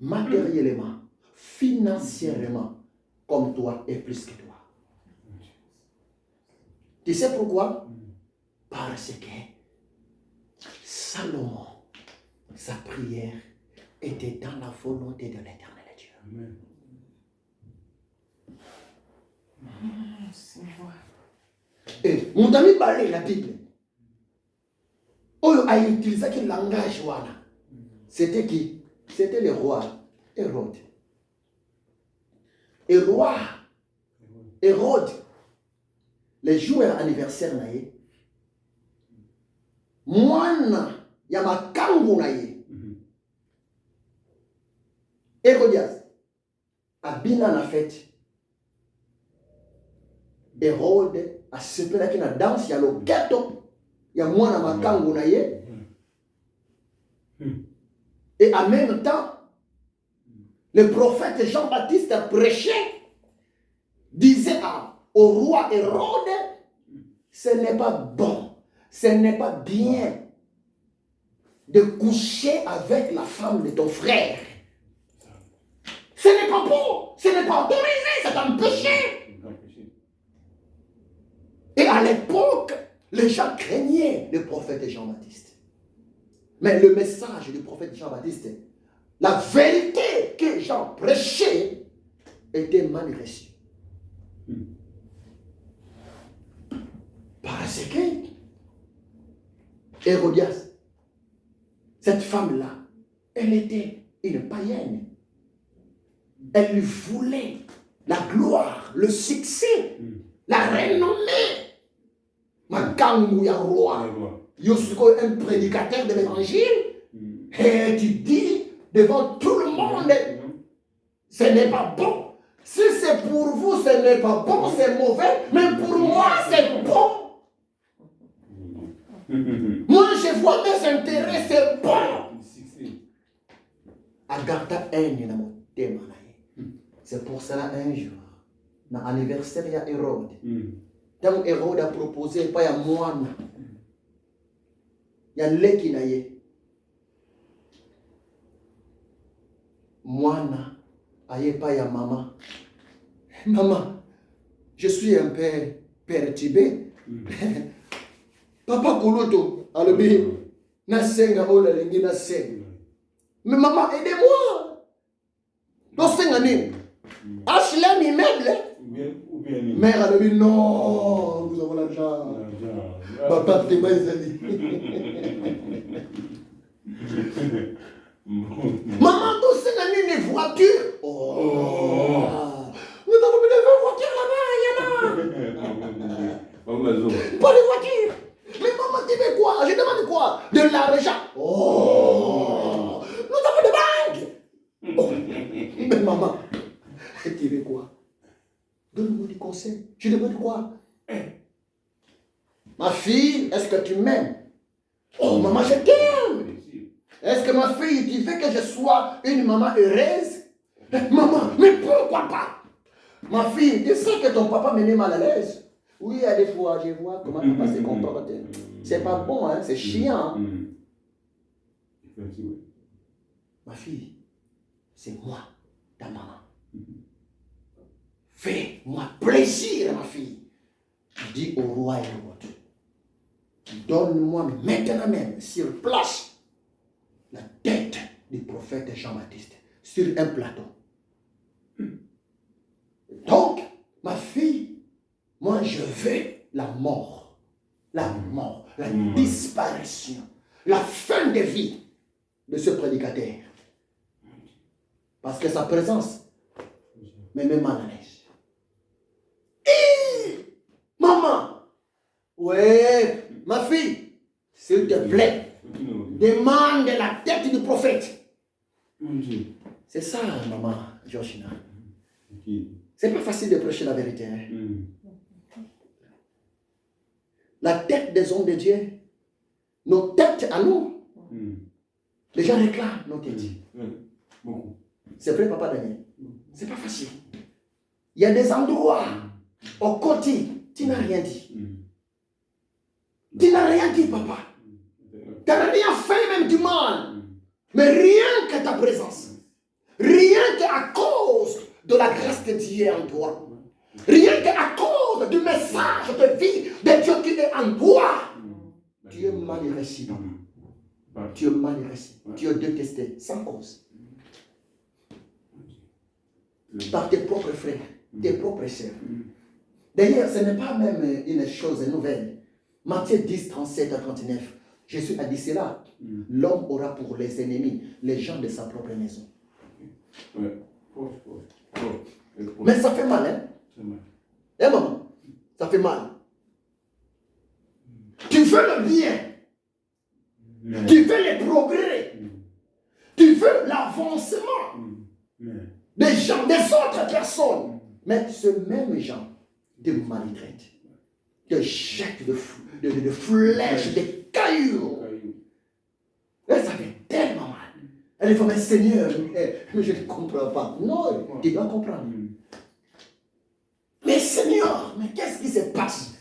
Matériellement, financièrement, comme toi et plus que toi. Tu sais pourquoi? Parce que Salomon, sa prière était dans la volonté de l'Éternel Dieu. Amen. Et mon ami parlait la Bible. Oh, a utilisé quel langage voilà. C'était qui? C'était le roi Hérode. Et roi Hérode, les jours anniversaire naïe, moine yamakangu naïe. Hérodias, abina na fête. Hérode a sepelé qui na danse ya lo ghetto ya mwana makangu na ye. Et en même temps le prophète Jean-Baptiste prêchait, disait au roi Hérode, ce n'est pas bon, ce n'est pas bien de coucher avec la femme de ton frère. Ce n'est pas bon, ce n'est pas autorisé, c'est un péché. Et à l'époque, les gens craignaient le prophète Jean-Baptiste. Mais le message du prophète Jean-Baptiste, la vérité que Jean prêchait, était mal reçue. Parce que Hérodias, cette femme-là, elle était une païenne. Elle voulait la gloire, le succès, la renommée. Makangu ya roi. Yosuko, un prédicateur de l'évangile. Et tu dis devant tout le monde, ce n'est pas bon. Si c'est pour vous, ce n'est pas bon, c'est mauvais. Mais pour moi, c'est bon. Moi, je vois mes intérêts, c'est bon. Agartha haine dans mon thème. C'est pour cela un jour, dans l'anniversaire de Hérode, quand Hérode a proposé, pas à moi, il y a l'é qui n'a eu. Moi, aïe pas ya maman. Maman, je suis un peu perturbé. Papa Koulouto, albi, nasenga ola lengi nasenga. Mais maman, aidez-moi. Nasenga ni. HLM immeuble. Ou bien ni. Mère, elle a dit non, nous avons l'argent. Papa, t'es pas les amis. Maman, tout ça, n'a mis une voiture. Oh. Nous avons mis des voitures là-bas, il y en a. Pas de voiture. Mais maman, tu veux quoi? Je demande quoi? De l'argent. Oh. Nous avons des banques. Oh. Mais maman, tu veux quoi? Donne-moi du conseil. Tu demandes quoi? Ma fille, est-ce que tu m'aimes? Oh, maman, je t'aime. Est-ce que ma fille, tu veux que je sois une maman heureuse? Maman, mais pourquoi pas? Ma fille, tu sais que ton papa me met mal à l'aise? Oui, à des fois, je vois comment papa se comporte. C'est pas bon, hein? C'est chiant. Ma fille, c'est moi, ta maman. Fais-moi plaisir, ma fille. Dis au roi Hérode, donne-moi maintenant même sur place la tête du prophète Jean-Baptiste sur un plateau. Donc, ma fille, moi je veux la mort, la disparition, la fin de vie de ce prédicateur. Parce que sa présence me met mal à l'aise. Maman, ouais, ma fille, s'il te plaît, demande la tête du prophète. C'est ça, maman, Joshina. C'est pas facile de prêcher la vérité. Hein? La tête des hommes de Dieu, nos têtes à nous, les gens réclament nos têtes. C'est vrai, papa Daniel. C'est pas facile. Il y a des endroits au côté, tu n'as rien dit. Tu n'as rien dit, papa. Tu n'as rien fait, même du mal. Mais rien que ta présence. Rien qu'à cause de la grâce de Dieu en toi. Rien qu'à cause du message de vie de Dieu qui est en toi. Tu es mal reçu, papa. Tu es mal reçu. Tu es détesté sans cause. Par tes propres frères, tes propres sœurs. D'ailleurs, ce n'est pas même une chose nouvelle. Matthieu 10, 37 à 39. Jésus a dit cela. L'homme aura pour les ennemis les gens de sa propre maison. Mais ça fait mal, hein? Eh maman, ça fait mal. Tu veux le bien. Tu veux les progrès. Tu veux l'avancement des gens, des autres personnes. Mais ce même gens te maltraitent, te jettent de flèches, des cailloux. Et ça fait tellement mal. Elle est comme Seigneur, mais je ne comprends pas. Non, tu dois comprendre. Mais Seigneur, mais qu'est-ce qui se passe?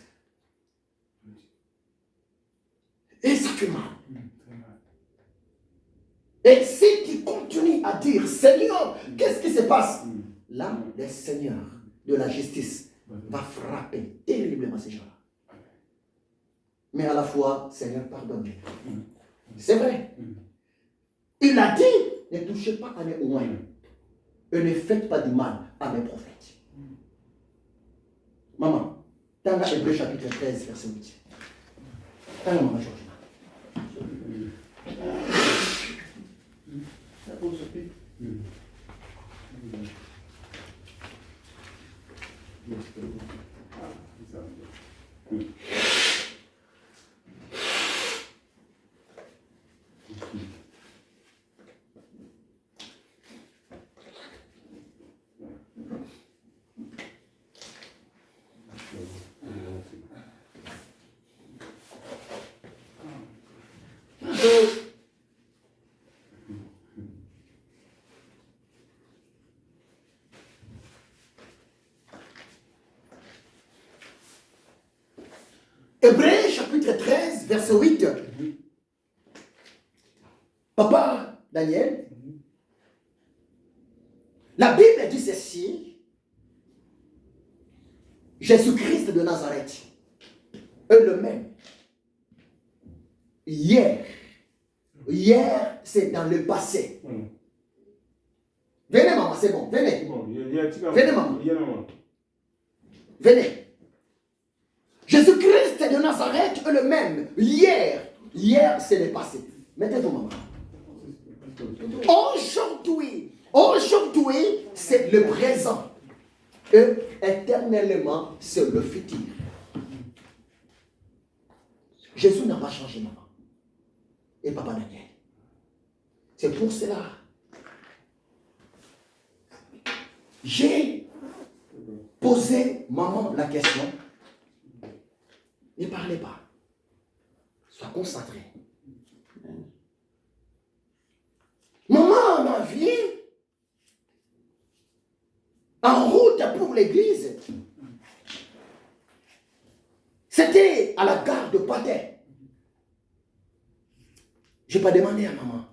Et ça fait mal. Et si tu continues à dire, Seigneur, qu'est-ce qui se passe? Là, le Seigneur de la justice va frapper terriblement ces gens-là. Mais à la fois, Seigneur, pardonne-les. C'est vrai. Il a dit, ne touchez pas à mes oins et ne faites pas du mal à mes prophètes. Maman, dans Hébreux chapitre 13, verset 8. Dans la maman Georgina. Hébreux chapitre 13, verset 8. Papa Daniel, la Bible dit ceci. Jésus-Christ de Nazareth est le même. Hier, c'est dans le passé. Venez, maman, c'est bon. Venez. Bon, Venez, maman. maman. Venez. Jésus-Christ de Nazareth est le même. Hier, c'est le passé. Mettez-vous, maman. Aujourd'hui, c'est le présent. Et éternellement, c'est le futur. Jésus n'a pas changé, maman. Et papa Daniel. C'est pour cela. J'ai posé maman la question. Ne parlez pas. Sois concentré. Maman m'a vu en route pour l'église. C'était à la gare de Pathé. Je n'ai pas demandé à maman.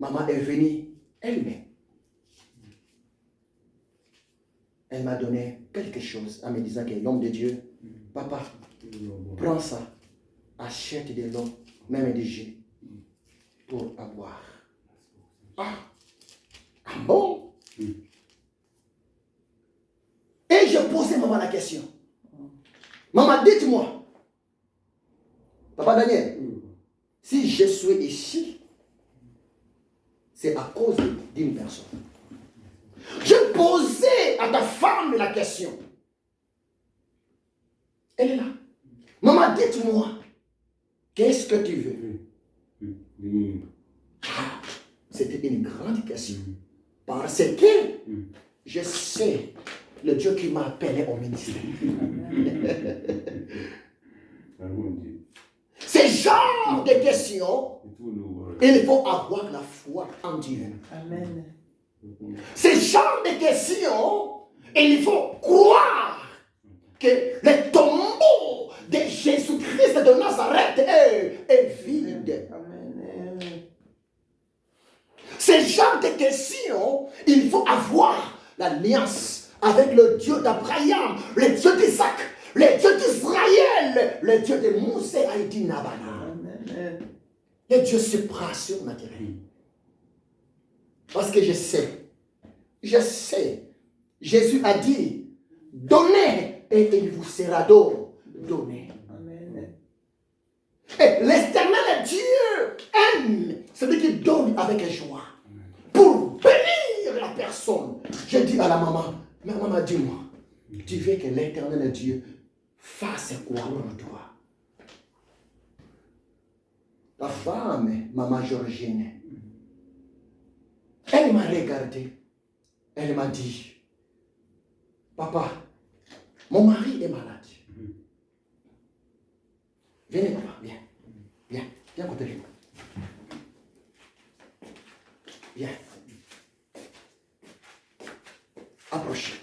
Maman est venue elle-même. Elle m'a donné quelque chose en me disant que l'homme de Dieu, papa, prends ça, achète de l'eau, même du jus, pour avoir. Ah bon? Et je posais maman la question. Maman, dites-moi, papa Daniel, si je suis ici, c'est à cause d'une personne. Je posais à ta femme la question. Elle est là. Maman, dites-moi, qu'est-ce que tu veux? Ah, c'était une grande question. Parce que je sais le Dieu qui m'a appelé au ministère. Ce genre de questions, il faut avoir la foi en Dieu. Amen. Ce genre de questions, il faut croire que le tombeau de Jésus-Christ de Nazareth est vide. Amen. Ce genre de questions, il faut avoir l'alliance avec le Dieu d'Abraham, le Dieu d'Isaac, le Dieu d'Israël, le Dieu de Moussé Haïti Nabana. Amen. Le Dieu supranaturel. Parce que je sais, Jésus a dit, donnez et il vous sera donné. Amen. Et l'Éternel Dieu aime celui qui donne avec joie pour bénir la personne. Je dis à la maman, mais maman, dis-moi, tu veux que l'Éternel Dieu fasse quoi pour toi? Ta femme, maman Georgine, elle m'a regardé, elle m'a dit, papa, mon mari est malade. Venez, papa, viens côté de moi. Viens. Approche.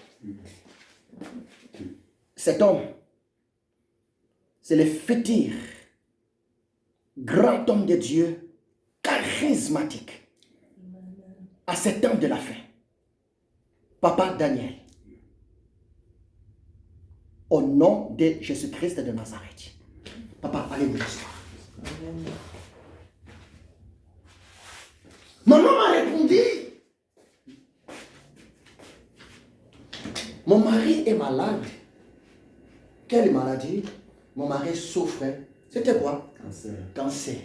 Cet homme, c'est le futur grand homme de Dieu, charismatique, à ce temps de la fin. Papa Daniel, au nom de Jésus-Christ de Nazareth. Papa, allez vous asseoir. Maman m'a répondu, mon mari est malade. Quelle maladie? Mon mari souffrait. C'était quoi? Cancer.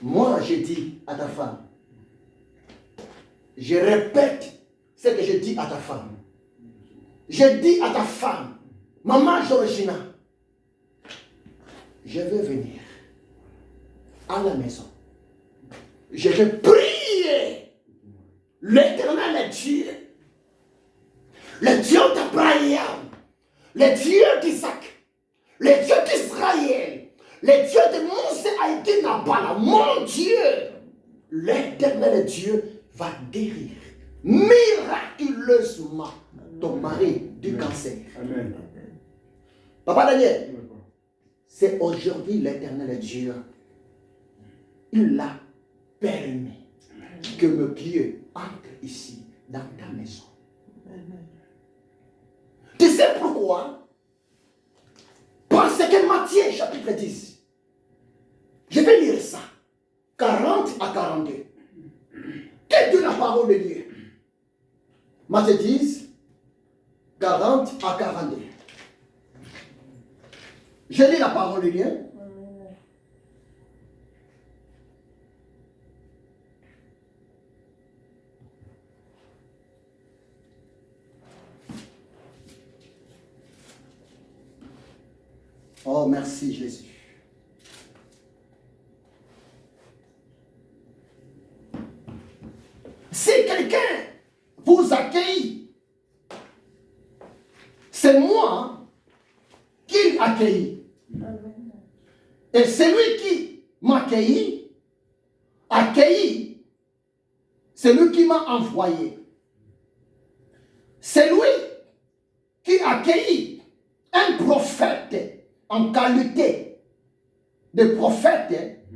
Moi, j'ai dit à ta femme, je répète ce que je dis à ta femme. Je dis à ta femme, maman Georgina, je vais venir à la maison. Je vais prier l'Éternel Dieu, le Dieu d'Abraham, le Dieu d'Isaac, le Dieu d'Israël, le Dieu de Moussé Haïti Nabala, mon Dieu, l'Éternel Dieu va guérir miraculeusement ton mari du cancer. Amen. Papa Daniel, c'est aujourd'hui l'Éternel Dieu. Il a permis que mon pied entre ici, dans ta maison. Tu sais pourquoi? Parce que Matthieu chapitre 10, je vais lire ça. Matthieu 10, 40 à 42. Je lis la parole de Dieu. Oh, merci Jésus. Si quelqu'un vous accueille, c'est moi qui l'accueille. Et celui qui m'accueille, accueilli, celui qui m'a envoyé. Celui qui accueille un prophète en qualité de prophète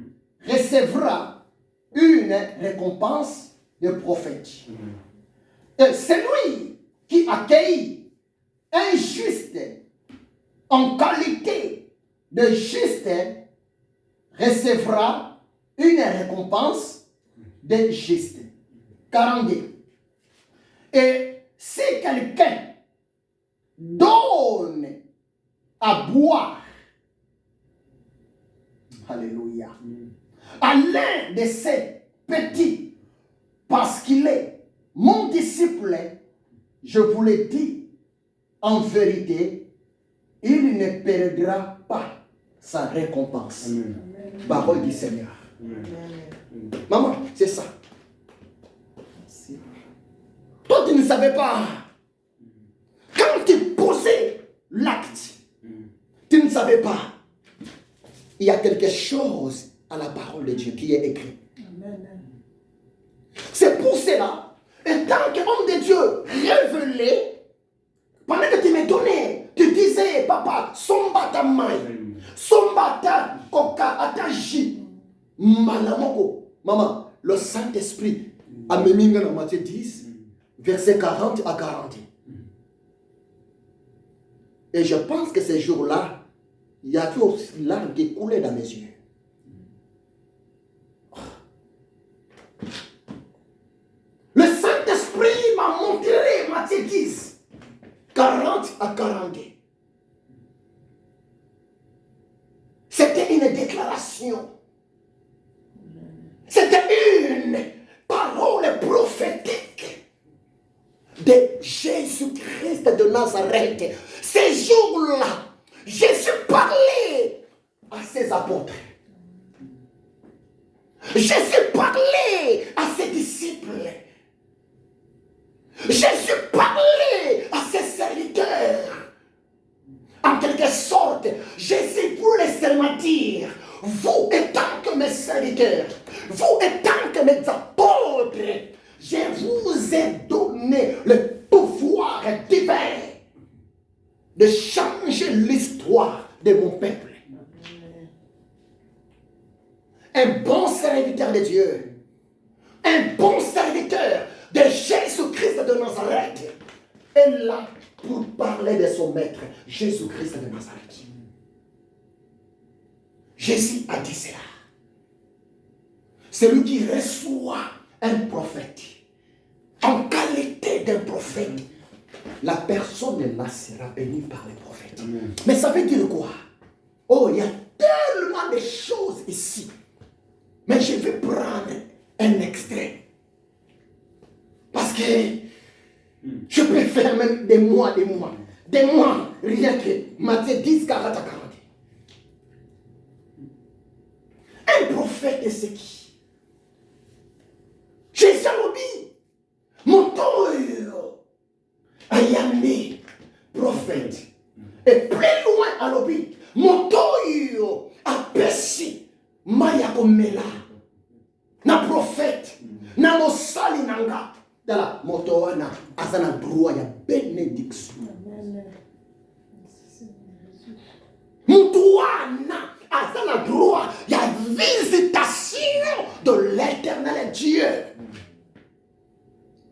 recevra une récompense de prophète. Et celui qui accueille un juste en qualité de juste recevra une récompense de juste. 42. Et si quelqu'un donne à boire, alléluia, à l'un de ces petits, parce qu'il est mon disciple, je vous le dis, en vérité, il ne perdra pas sa récompense. Amen. Parole du Seigneur. Amen. Maman, c'est ça. Toi, tu ne savais pas. Quand tu posais l'acte, tu ne savais pas. Il y a quelque chose à la parole de Dieu qui est écrit. C'est pour cela, en tant qu'homme de Dieu révélé, pendant que tu me donnais, tu disais, papa, sombata mai, sombata koka ataji, malamoko. Maman, le Saint-Esprit a mis dans Matthieu 10, versets 40 à 40. Et je pense que ces jours-là, il y a eu aussi larmes qui coulaient dans mes yeux. Le Saint-Esprit m'a montré Matthieu 10, 40 à 42. C'était une déclaration. C'était une parole prophétique de Jésus-Christ de Nazareth. Ces jours-là, Jésus parlait à ses apôtres. Jésus parlait à ses disciples. Jésus parlait à ses serviteurs. En quelque sorte, Jésus voulait seulement dire, vous étant que mes serviteurs, vous étant que mes apôtres, je vous ai donné le pouvoir divin de changer l'histoire de mon peuple. Un bon serviteur de Dieu, un bon serviteur de Jésus-Christ de Nazareth est là pour parler de son maître, Jésus-Christ de Nazareth. Jésus a dit cela. Celui qui reçoit un prophète en qualité d'un prophète, la personne là sera bénie par les prophètes. Amen. Mais ça veut dire quoi? Oh, il y a tellement de choses ici. Mais je vais prendre un extrait. Parce que je peux faire même des mois, rien que Matthieu 10, 40 à 40. Un prophète, c'est qui? Jésus a dit, mon toyo, ayamé, prophète. Et plus loin à l'obit, mon toyo, a perçu, maya komela, na prophète, na mosali nanga, dans la motoana, azana droit ya bénédiction. Moutouana, azana droit ya visitation de l'éternel Dieu.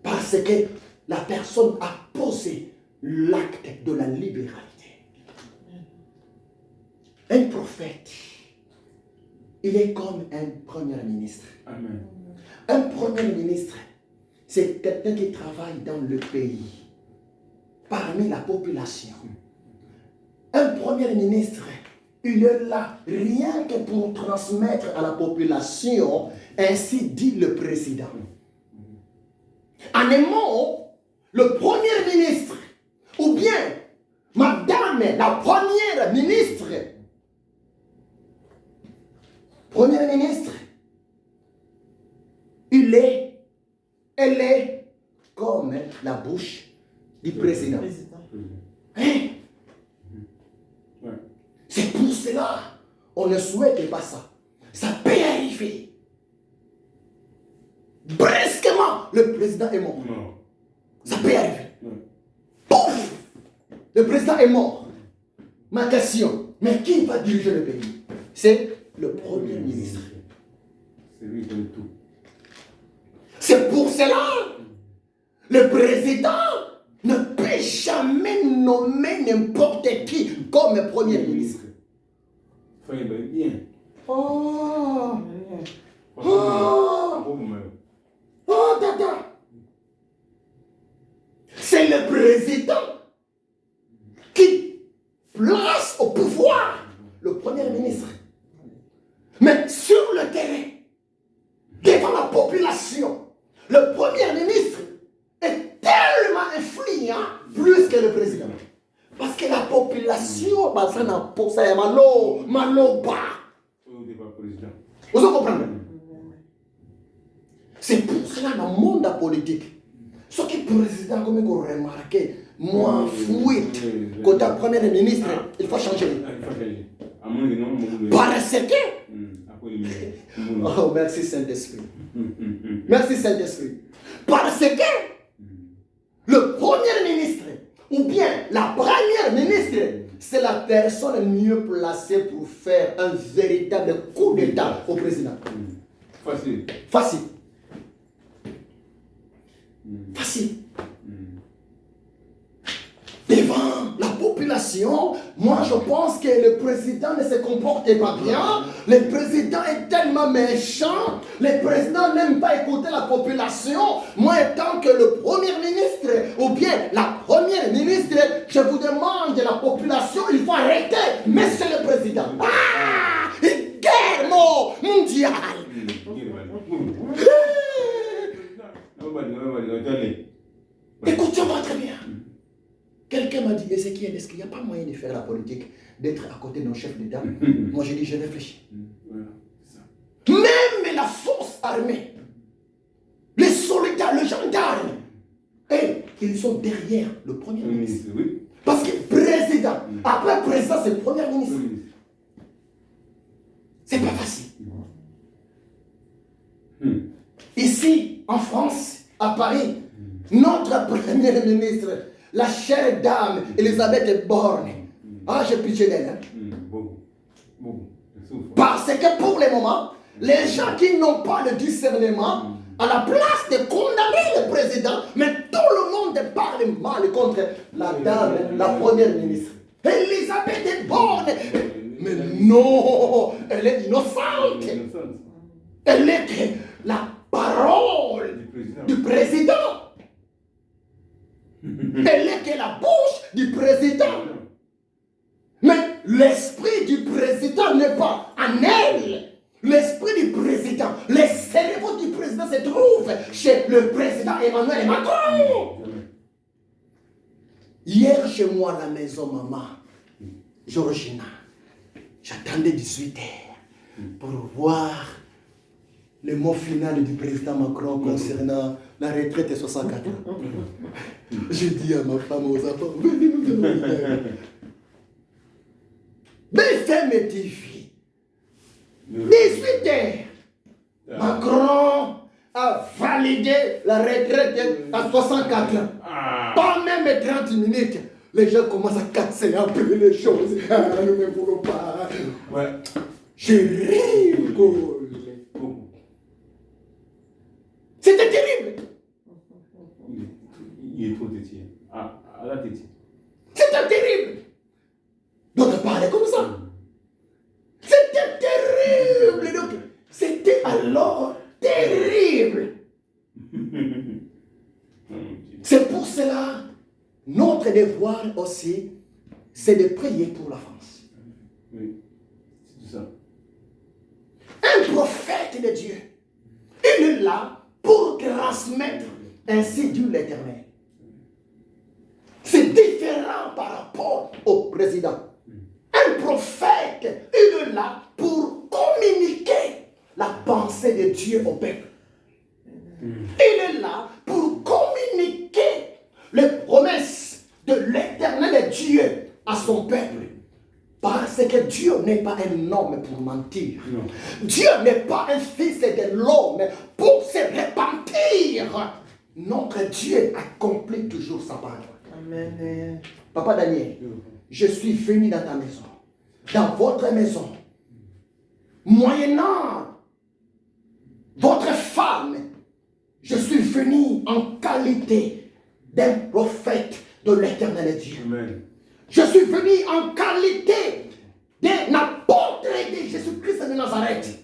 Parce que la personne a posé l'acte de la libéralité. Un prophète, il est comme un premier ministre. Amen. Un premier ministre, c'est quelqu'un qui travaille dans le pays, parmi la population. Un premier ministre, il est là rien que pour transmettre à la population, ainsi dit le président. En un mot, le premier ministre, ou bien madame la première ministre, elle est comme la bouche du président. Hein? Ouais. C'est pour cela on ne souhaite pas ça. Ça peut arriver. Brusquement, le président est mort. Non. Ça peut arriver. Ouais. Pouf! Le président est mort. Ma question, mais qui va diriger le pays? C'est le premier ministre. C'est lui qui donne tout. C'est pour cela le président ne peut jamais nommer n'importe qui comme premier ministre. Faut bien. Oh! Oh! Oh, tata! C'est le président qui place au pouvoir le premier ministre. Mais sur le terrain, devant la population, le premier ministre est tellement influent plus que le président. Parce que la population, ça n'a pas ça, malo bas. Vous comprenez? C'est pour cela dans le monde politique. Ce qui est président, comme vous remarquez, moi, fuite, quand un premier ministre, il faut changer. Parce que. Oh, merci Saint-Esprit. Merci Saint-Esprit. Parce que le premier ministre, ou bien la première ministre, c'est la personne mieux placée pour faire un véritable coup d'État au président. Facile. Facile. Facile. Devant la population, moi je pense que le président ne se comportait pas bien. Le président est tellement méchant. Le président n'aime pas écouter la population. Moi, étant que le premier ministre ou bien la première ministre, je vous demande la population, il faut arrêter. Mais c'est le président. Ah! Guerre mondiale. Écoutez-moi très bien. Quelqu'un m'a dit, Ézéchiel, est-ce qu'il n'y a pas moyen de faire la politique, d'être à côté d'un chef d'État? Moi, j'ai dit, je réfléchis. Même la force armée, les soldats, les gendarmes, et ils sont derrière le premier ministre. Parce que président, après président, c'est le premier ministre. C'est pas facile. Ici, en France, à Paris, notre premier ministre, la chère dame Elisabeth Borne. Ah, j'ai pitié d'elle. Hein? Parce que pour le moment, les gens qui n'ont pas de discernement, à la place de condamner le président, mais tout le monde parle mal contre la dame, la première ministre. Elisabeth Borne. Mais non, elle est innocente. Elle est que la parole du président. Elle n'est que la bouche du président. Mais l'esprit du président n'est pas en elle. L'esprit du président, le cerveau du président se trouve chez le président Emmanuel Macron. Hier, chez moi à la maison, maman, Georgina, j'attendais 18h pour voir le mot final du président Macron concernant la retraite de 64 ans. J'ai dit à ma femme, aux enfants, venez nous donner. BFM TV, 18h, Macron a validé la retraite à 64 ans. Pas même 30 minutes. Les gens commencent à casser un peu les choses. Ah, nous ne voulons pas. Ouais. J'ai rigolé. C'était terrible. Il est trop têtier. À la tête. C'était terrible. D'autres parlaient comme ça. C'était terrible. Donc, c'était alors terrible. C'est pour cela, notre devoir aussi, c'est de prier pour la France. Oui, c'est ça. Un prophète de Dieu, il est là pour transmettre ainsi dit l'Éternel. C'est différent par rapport au président. Un prophète, il est là pour communiquer la pensée de Dieu au peuple. Il est là pour communiquer les promesses de l'Éternel Dieu à son peuple. Parce que Dieu n'est pas un homme pour mentir. Non. Dieu n'est pas un fils de l'homme pour se repentir. Notre Dieu accomplit toujours sa parole. Amen. Papa Daniel, je suis venu dans ta maison, dans votre maison, moyennant votre femme. Je suis venu en qualité d'un prophète de l'Éternel Dieu. Amen. Je suis venu en qualité d'un apôtre de Jésus-Christ de Nazareth,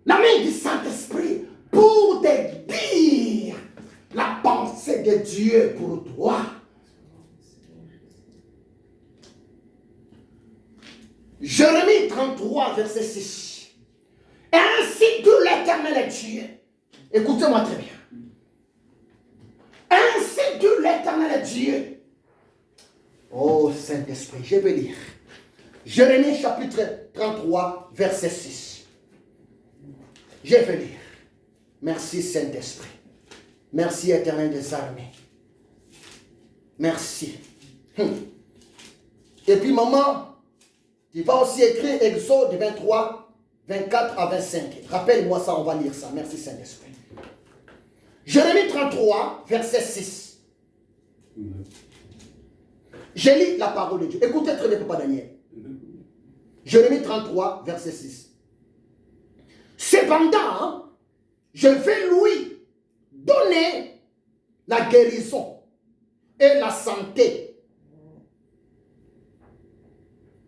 l'ami du Saint-Esprit, pour te dire la pensée de Dieu pour toi. Jérémie 33, verset 6. Ainsi dit l'Éternel Dieu. Écoutez-moi très bien. Ainsi dit l'Éternel Dieu. Oh Saint-Esprit, je vais lire. Jérémie chapitre 33, verset 6. Je vais lire. Merci Saint-Esprit. Merci Éternel des armées. Merci. Et puis maman, tu vas aussi écrire Exode 23, 24 à 25. Rappelle-moi ça, on va lire ça. Merci Saint-Esprit. Jérémie 33, verset 6. Je lis la parole de Dieu. Écoutez très bien, Papa Daniel. Jérémie 33, verset 6. Cependant, je vais lui donner la guérison et la santé.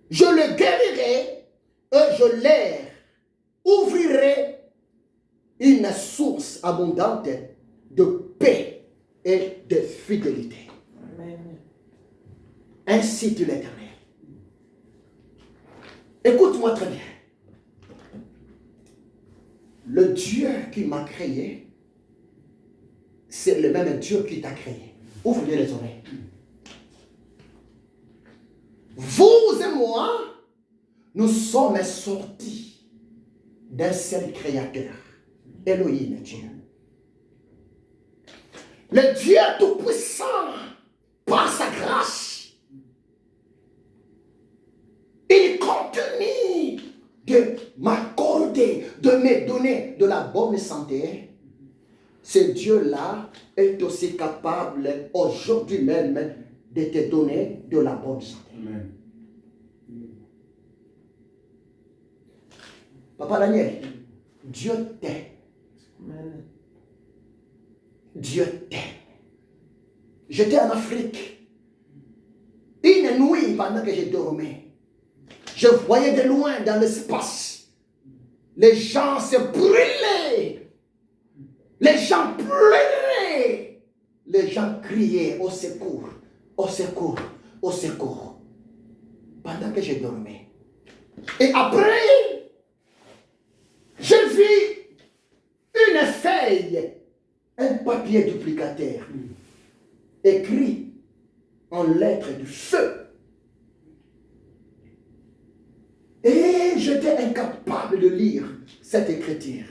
Je le guérirai et je leur ouvrirai une source abondante de paix et de fidélité. Amen. Ainsi dit l'Éternel. Écoute-moi très bien. Le Dieu qui m'a créé, c'est le même Dieu qui t'a créé. Ouvre bien les oreilles. Vous et moi, nous sommes sortis d'un seul créateur, Elohim, Dieu. Le Dieu Tout-Puissant, par sa grâce, il continue de m'accorder, de me donner de la bonne santé. Ce Dieu-là est aussi capable aujourd'hui même de te donner de la bonne santé. Amen. Papa Daniel, Dieu t'aime. Amen. Dieu t'aime. J'étais en Afrique. Une nuit, pendant que je dormais, je voyais de loin dans l'espace, les gens se brûlaient. Les gens pleuraient. Les gens criaient au secours, au secours, au secours. Pendant que je dormais. Et après, j'ai vu une feuille, un papier duplicateur, écrit en lettres de feu. Et j'étais incapable de lire cette écriture.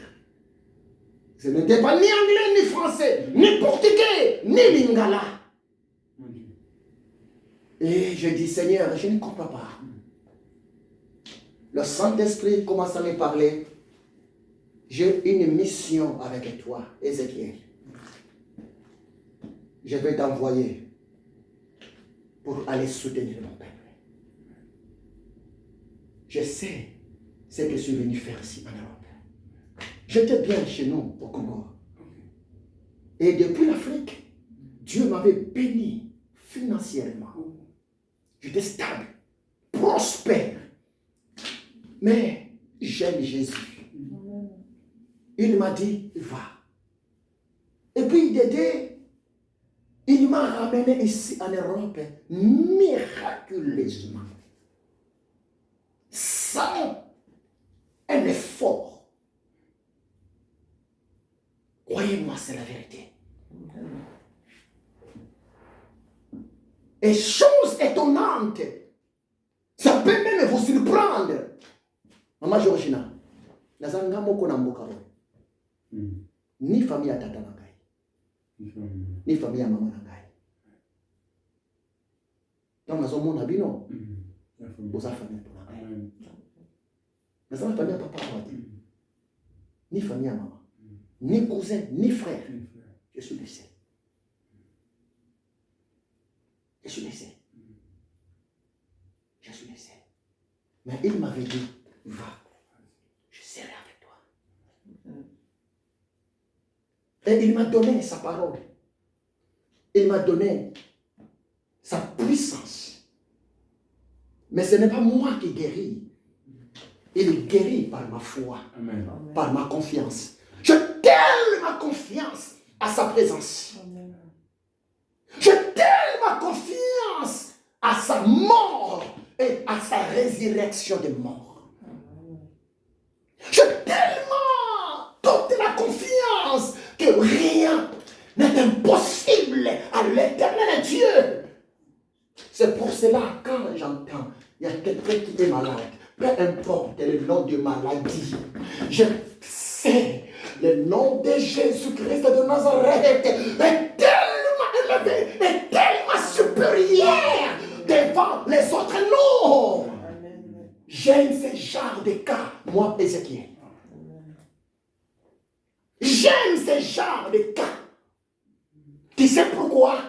Ce n'était pas ni anglais, ni français, ni portugais, ni lingala. Et je dis, Seigneur, je ne comprends pas. Le Saint-Esprit commence à me parler. J'ai une mission avec toi, Ézéchiel. Je vais t'envoyer pour aller soutenir mon peuple. Je sais ce que je suis venu faire ici en Europe. J'étais bien chez nous au Congo. Et depuis l'Afrique, Dieu m'avait béni financièrement. J'étais stable, prospère. Mais j'aime Jésus. Il m'a dit, va. Et puis Dédé, Il m'a ramené ici en Europe miraculeusement. Sans un effort. Croyez-moi, c'est la vérité. Et chose étonnante, ça peut même vous surprendre. Maman Georgina, ni famille à tata nangai, ni famille à maman nangai. Donc, nous avons abino, vous avez famille pour nangai. Nous avons famille à papa, ni famille à maman, ni cousin, ni frère. Je suis laissé. Je suis laissé. Je suis laissé. Mais il m'avait dit, va, je serai avec toi. Et il m'a donné sa parole. Il m'a donné sa puissance. Mais ce n'est pas moi qui guéris. Il est guéri par ma foi, Amen. par ma confiance. Je telle ma confiance à sa présence. Amen. Je telle ma confiance à sa mort et à sa résurrection des morts. J'ai tellement toute la confiance que rien n'est impossible à l'éternel Dieu. C'est pour cela, quand j'entends, il y a quelqu'un qui est malade, peu importe le nom de maladie, je sais le nom de Jésus-Christ de Nazareth est tellement élevé, est tellement supérieur devant les autres noms. J'aime ce genre de cas, moi, Ézéchiel. J'aime ce genre de cas. Tu sais pourquoi?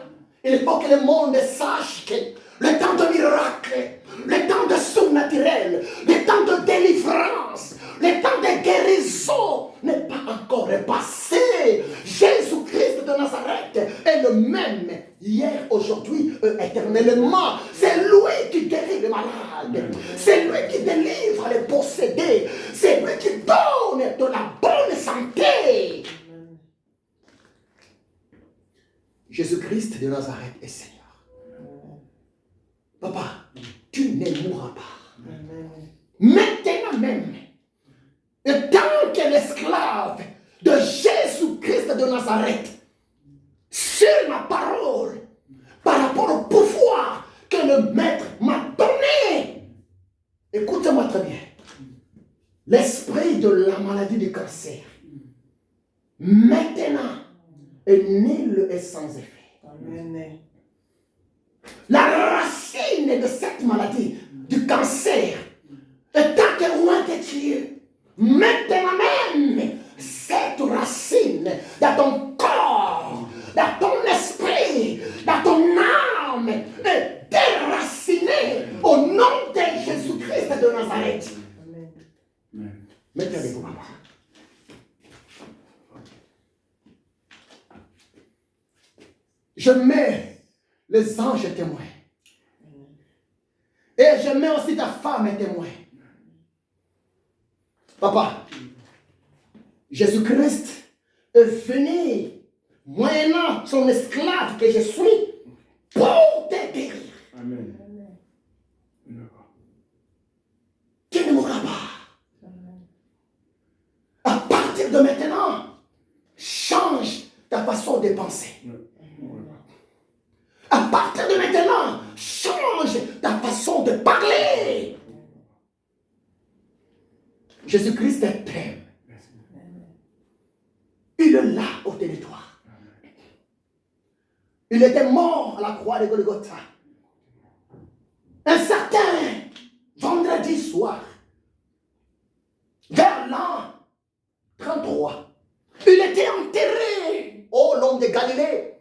Il faut que le monde sache que le temps de miracle, le temps de surnaturel, le temps de délivrance, le temps de guérison n'est pas encore passé. Jésus-Christ de Nazareth est le même hier, aujourd'hui, éternellement. C'est lui qui guérit les malades. C'est lui qui délivre les possédés. C'est lui qui donne de la bonne santé. Jésus-Christ de Nazareth est Seigneur. Papa, tu ne mourras pas. Maintenant même, et tant que l'esclave de Jésus-Christ de Nazareth, sur ma parole, par rapport au pouvoir que le Maître m'a donné, écoutez-moi très bien, l'esprit de la maladie du cancer, maintenant, est nul et sans effet. Amen. La racine de cette maladie, du cancer, est tant loin de Dieu. Maintenant même, cette racine dans ton corps, dans ton esprit, dans ton âme, est déracinée au nom de Jésus-Christ de Nazareth. Amen. Mettez-vous, papa. Je mets les anges témoins. Et je mets aussi ta femme témoin. Papa, Jésus-Christ est venu, moyennant son esclave que je suis, pour te guérir. Amen. Tu ne mourras pas. À partir de maintenant, change ta façon de penser. À partir de maintenant, change ta façon de parler. Jésus-Christ t'aime. Il est là au territoire. Il était mort à la croix de Golgotha. Un certain vendredi soir, vers l'an 33, il était enterré, ô l'homme de Galilée,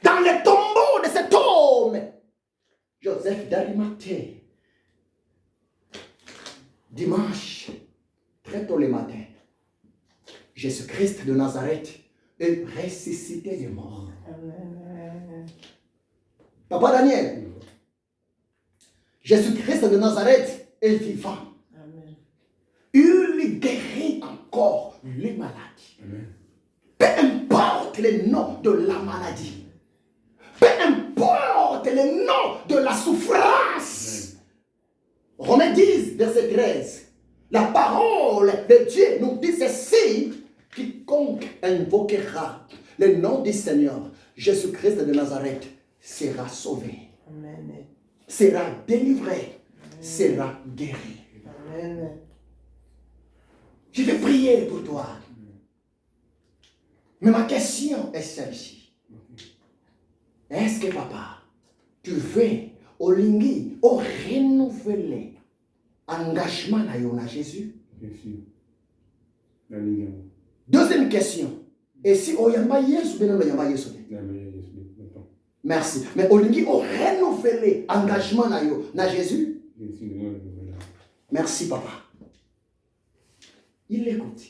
dans le tombeau de cet homme, Joseph d'Arimathée. Dimanche, très tôt le matin, Jésus-Christ de Nazareth est ressuscité des morts. Amen. Papa Daniel, Jésus-Christ de Nazareth est vivant. Amen. Il guérit encore les maladies. Amen. Peu importe le nom de la maladie. Peu importe le nom de la souffrance. Romains 10, verset 13. La parole de Dieu nous dit ceci. Quiconque invoquera le nom du Seigneur, Jésus-Christ de Nazareth, sera sauvé. Amen. Sera délivré. Sera guéri. Amen. Je vais prier pour toi. Mais ma question est celle-ci. Est-ce que papa, tu veux, olingi, renouveler engagement à Jésus? Bien sûr. La ligne. Deuxième question. Et si on yamba Yesu, bien on yamba Yesu. La meilleure Yesu. Maintenant. Merci. Mais olingi, renouveler engagement à Jésus? Bien sûr, moi, je Merci papa. Il écoute.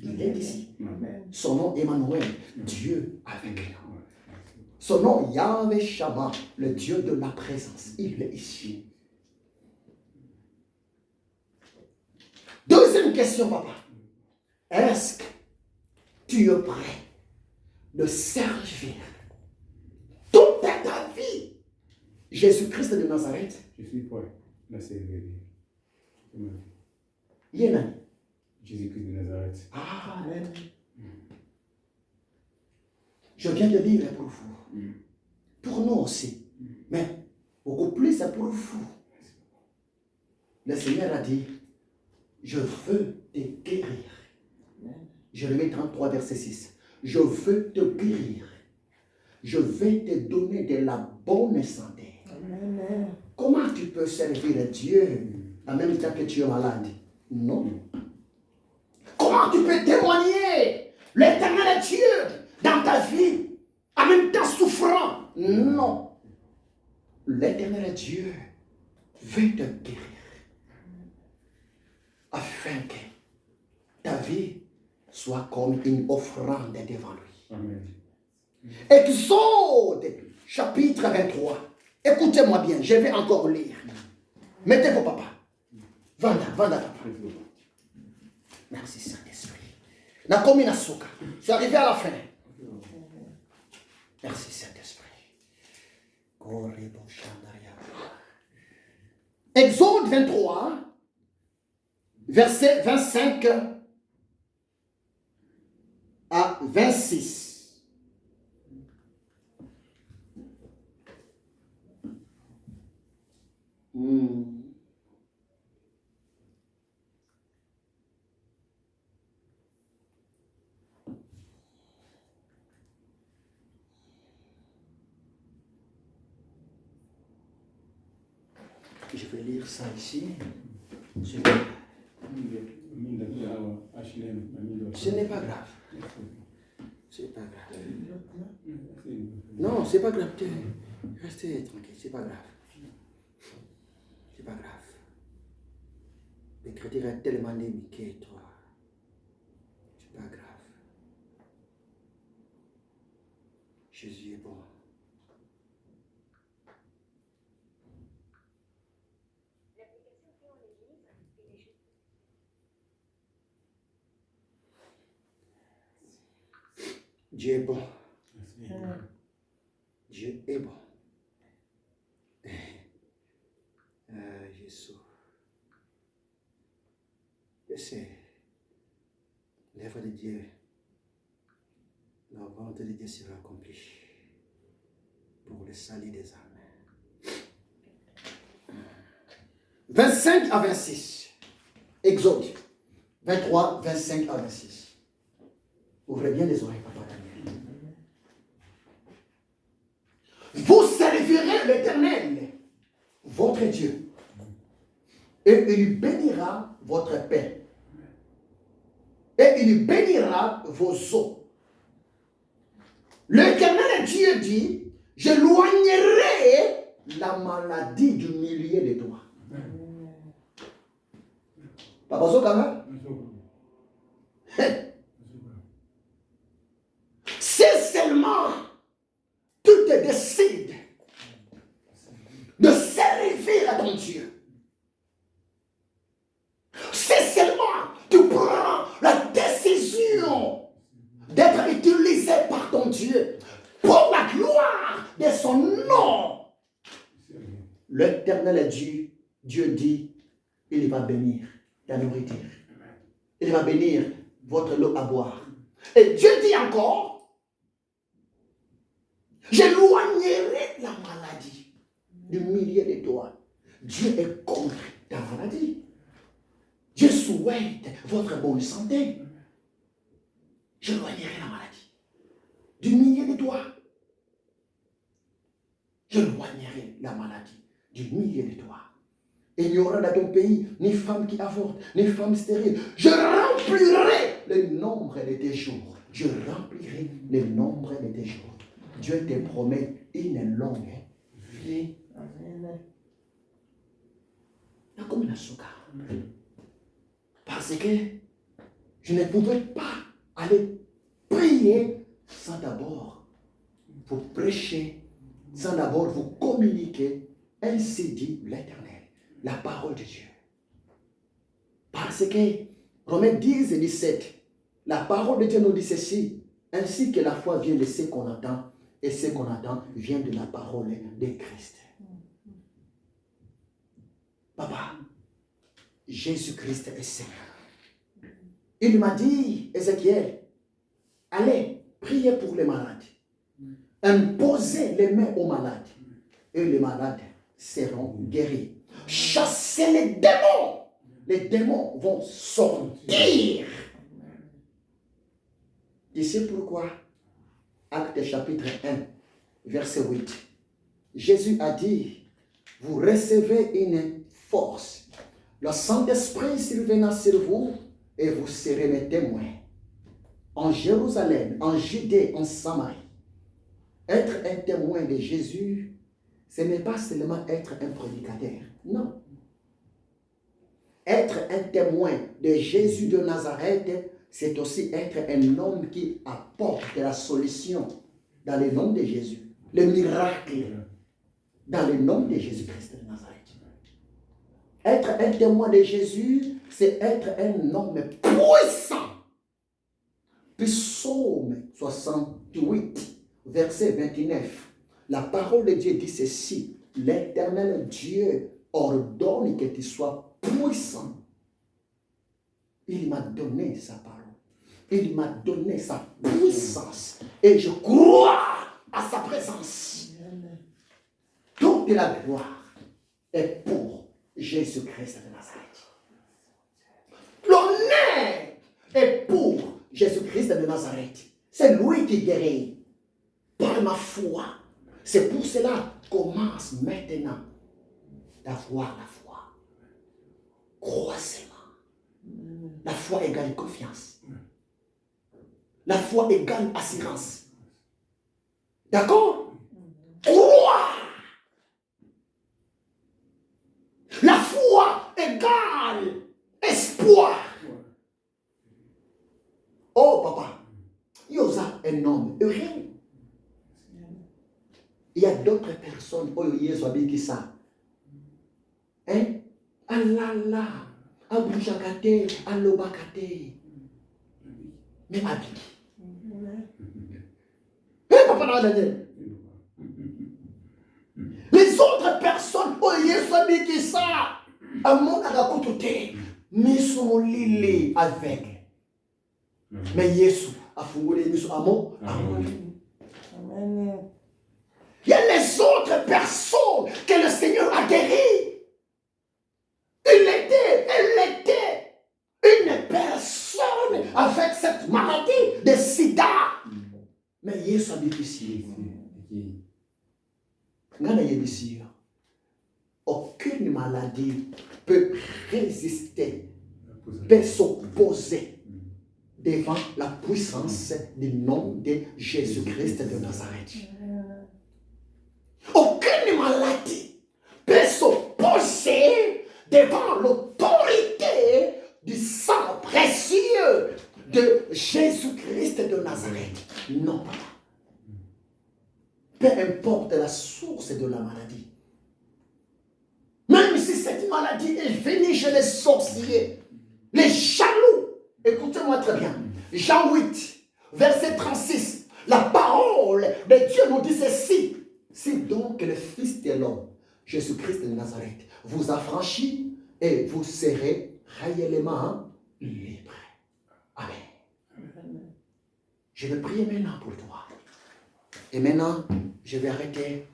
Il est ici. Amen. Son nom Emmanuel, Dieu avec nous. Son nom Yahvé Shammah, le Dieu de la présence. Il est ici. Deuxième question, papa. Est-ce que tu es prêt de servir toute ta vie Jésus-Christ de Nazareth? Je suis prêt à servir. Yéna. Jésus-Christ de Nazareth. Ah, Amen. je viens de lire pour vous. Pour nous aussi. Mais beaucoup plus c'est pour vous. Le Seigneur a dit, je veux te guérir. Jérémie 33, verset 6. Je veux te guérir. Je vais te donner de la bonne santé. Amen. Comment tu peux servir Dieu en même temps que tu es malade? Non. Comment tu peux témoigner l'éternel Dieu dans ta vie en même temps souffrant? Non. L'éternel Dieu veut te guérir afin que ta vie soit comme une offrande devant lui. Amen. Exode chapitre 23. Écoutez-moi bien, je vais encore lire. Mettez vos papas. Vanda, papa. Merci Saint-Esprit. Nakomi Nasuka. Je suis arrivé à la fin. Merci Saint-Esprit. Exode 23, verset 25 à 26. Je vais lire ça ici. Ce n'est pas grave. C'est pas grave. Non, c'est pas grave. Restez tranquille, c'est pas grave. C'est pas grave. L'écriture est tellement limité, toi. C'est pas grave. Jésus est bon. Dieu est bon. Dieu est bon. Jésus. Et c'est l'œuvre de Dieu. La volonté de Dieu sera accomplie pour le salut des âmes. 25 à 26. Exode 23, 25 à 26. Ouvrez bien les oreilles, papa Daniel. Vous servirez l'Éternel, votre Dieu, et il bénira votre paix. Et il bénira vos eaux. L'Éternel Dieu dit, j'éloignerai la maladie du milieu de toi. Papa Zokana? Si seulement tu te décides de servir à ton Dieu, si seulement tu prends la décision d'être utilisé de son nom. L'Éternel Dieu dit, il va bénir la nourriture. Il va bénir votre lot à boire. Et Dieu dit encore, j'éloignerai la maladie du milieu de toi. Dieu est contre ta maladie. Dieu souhaite votre bonne santé. J'éloignerai la maladie du milieu de toi. J'éloignerai la maladie du milieu de toi. Et il n'y aura dans ton pays ni femme qui avorte, ni femme stérile. Je remplirai le nombre de tes jours. Je remplirai le nombre de tes jours. Dieu te promet une longue vie. Comme une souka. Parce que je ne pouvais pas aller prier sans d'abord vous prêcher, sans d'abord vous communiquer. Ainsi dit l'Éternel, la parole de Dieu. Parce que Romains 10 et 17, la parole de Dieu nous dit ceci, ainsi que la foi vient de ce qu'on entend, et ce qu'on entend vient de la parole de Christ. Papa, Jésus-Christ est Seigneur. Il m'a dit, Ézéchiel, allez, priez pour les malades. Imposez les mains aux malades. Et les malades seront guéris. Chassez les démons. Les démons vont sortir. Tu sais pourquoi? Acte chapitre 1, verset 8. Jésus a dit, vous recevez une force. Le Saint-Esprit surviendra sur vous et vous serez mes témoins. En Jérusalem, en Judée, en Samarie. Être un témoin de Jésus, ce n'est pas seulement être un prédicateur. Non. Être un témoin de Jésus de Nazareth, c'est aussi être un homme qui apporte la solution dans le nom de Jésus. Le miracle dans le nom de Jésus-Christ de Nazareth. Être un témoin de Jésus, c'est être un homme puissant. Psaume 68, verset 29. La parole de Dieu dit ceci. L'Éternel Dieu ordonne que tu sois puissant. Il m'a donné sa parole. Il m'a donné sa puissance. Et je crois à sa présence. Toute la gloire est pour Jésus-Christ de Nazareth. L'honneur est pour Jésus-Christ de Nazareth. C'est lui qui guérit par ma foi. C'est pour cela commence maintenant d'avoir la foi. Crois seulement. La foi égale confiance. La foi égale assurance. D'accord? Crois. La foi égale espoir. Oh papa, il y a un homme heureux. Il y a d'autres personnes qui savent. Hein? Alala, Aboujakate, Alobakate. Mais ma vie. Eh, papa, Daniel. Les autres personnes, qui savent. Amon Agakotote, mais sont lilés avec. Mais Yesu a fungulé Yesu Amon. Amen. Il y a les autres personnes que le Seigneur a guéries. Elle était une personne avec cette maladie de sida. Mais Yesu a difficile. Aucune maladie peut résister, peut s'opposer devant la puissance du nom de Jésus-Christ de Nazareth. Aucune maladie peut s'opposer devant l'autorité du sang précieux de Jésus-Christ de Nazareth. Non, papa. Peu importe la source de la maladie. Même si cette maladie est venue chez les sorciers, les jaloux, écoutez-moi très bien. Jean 8, verset 36, la parole de Dieu nous dit ceci. Jésus-Christ de Nazareth vous affranchit et vous serez réellement libre. Amen. Je vais prier maintenant pour toi. Et maintenant, je vais arrêter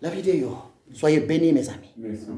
la vidéo. Soyez bénis, mes amis. Merci.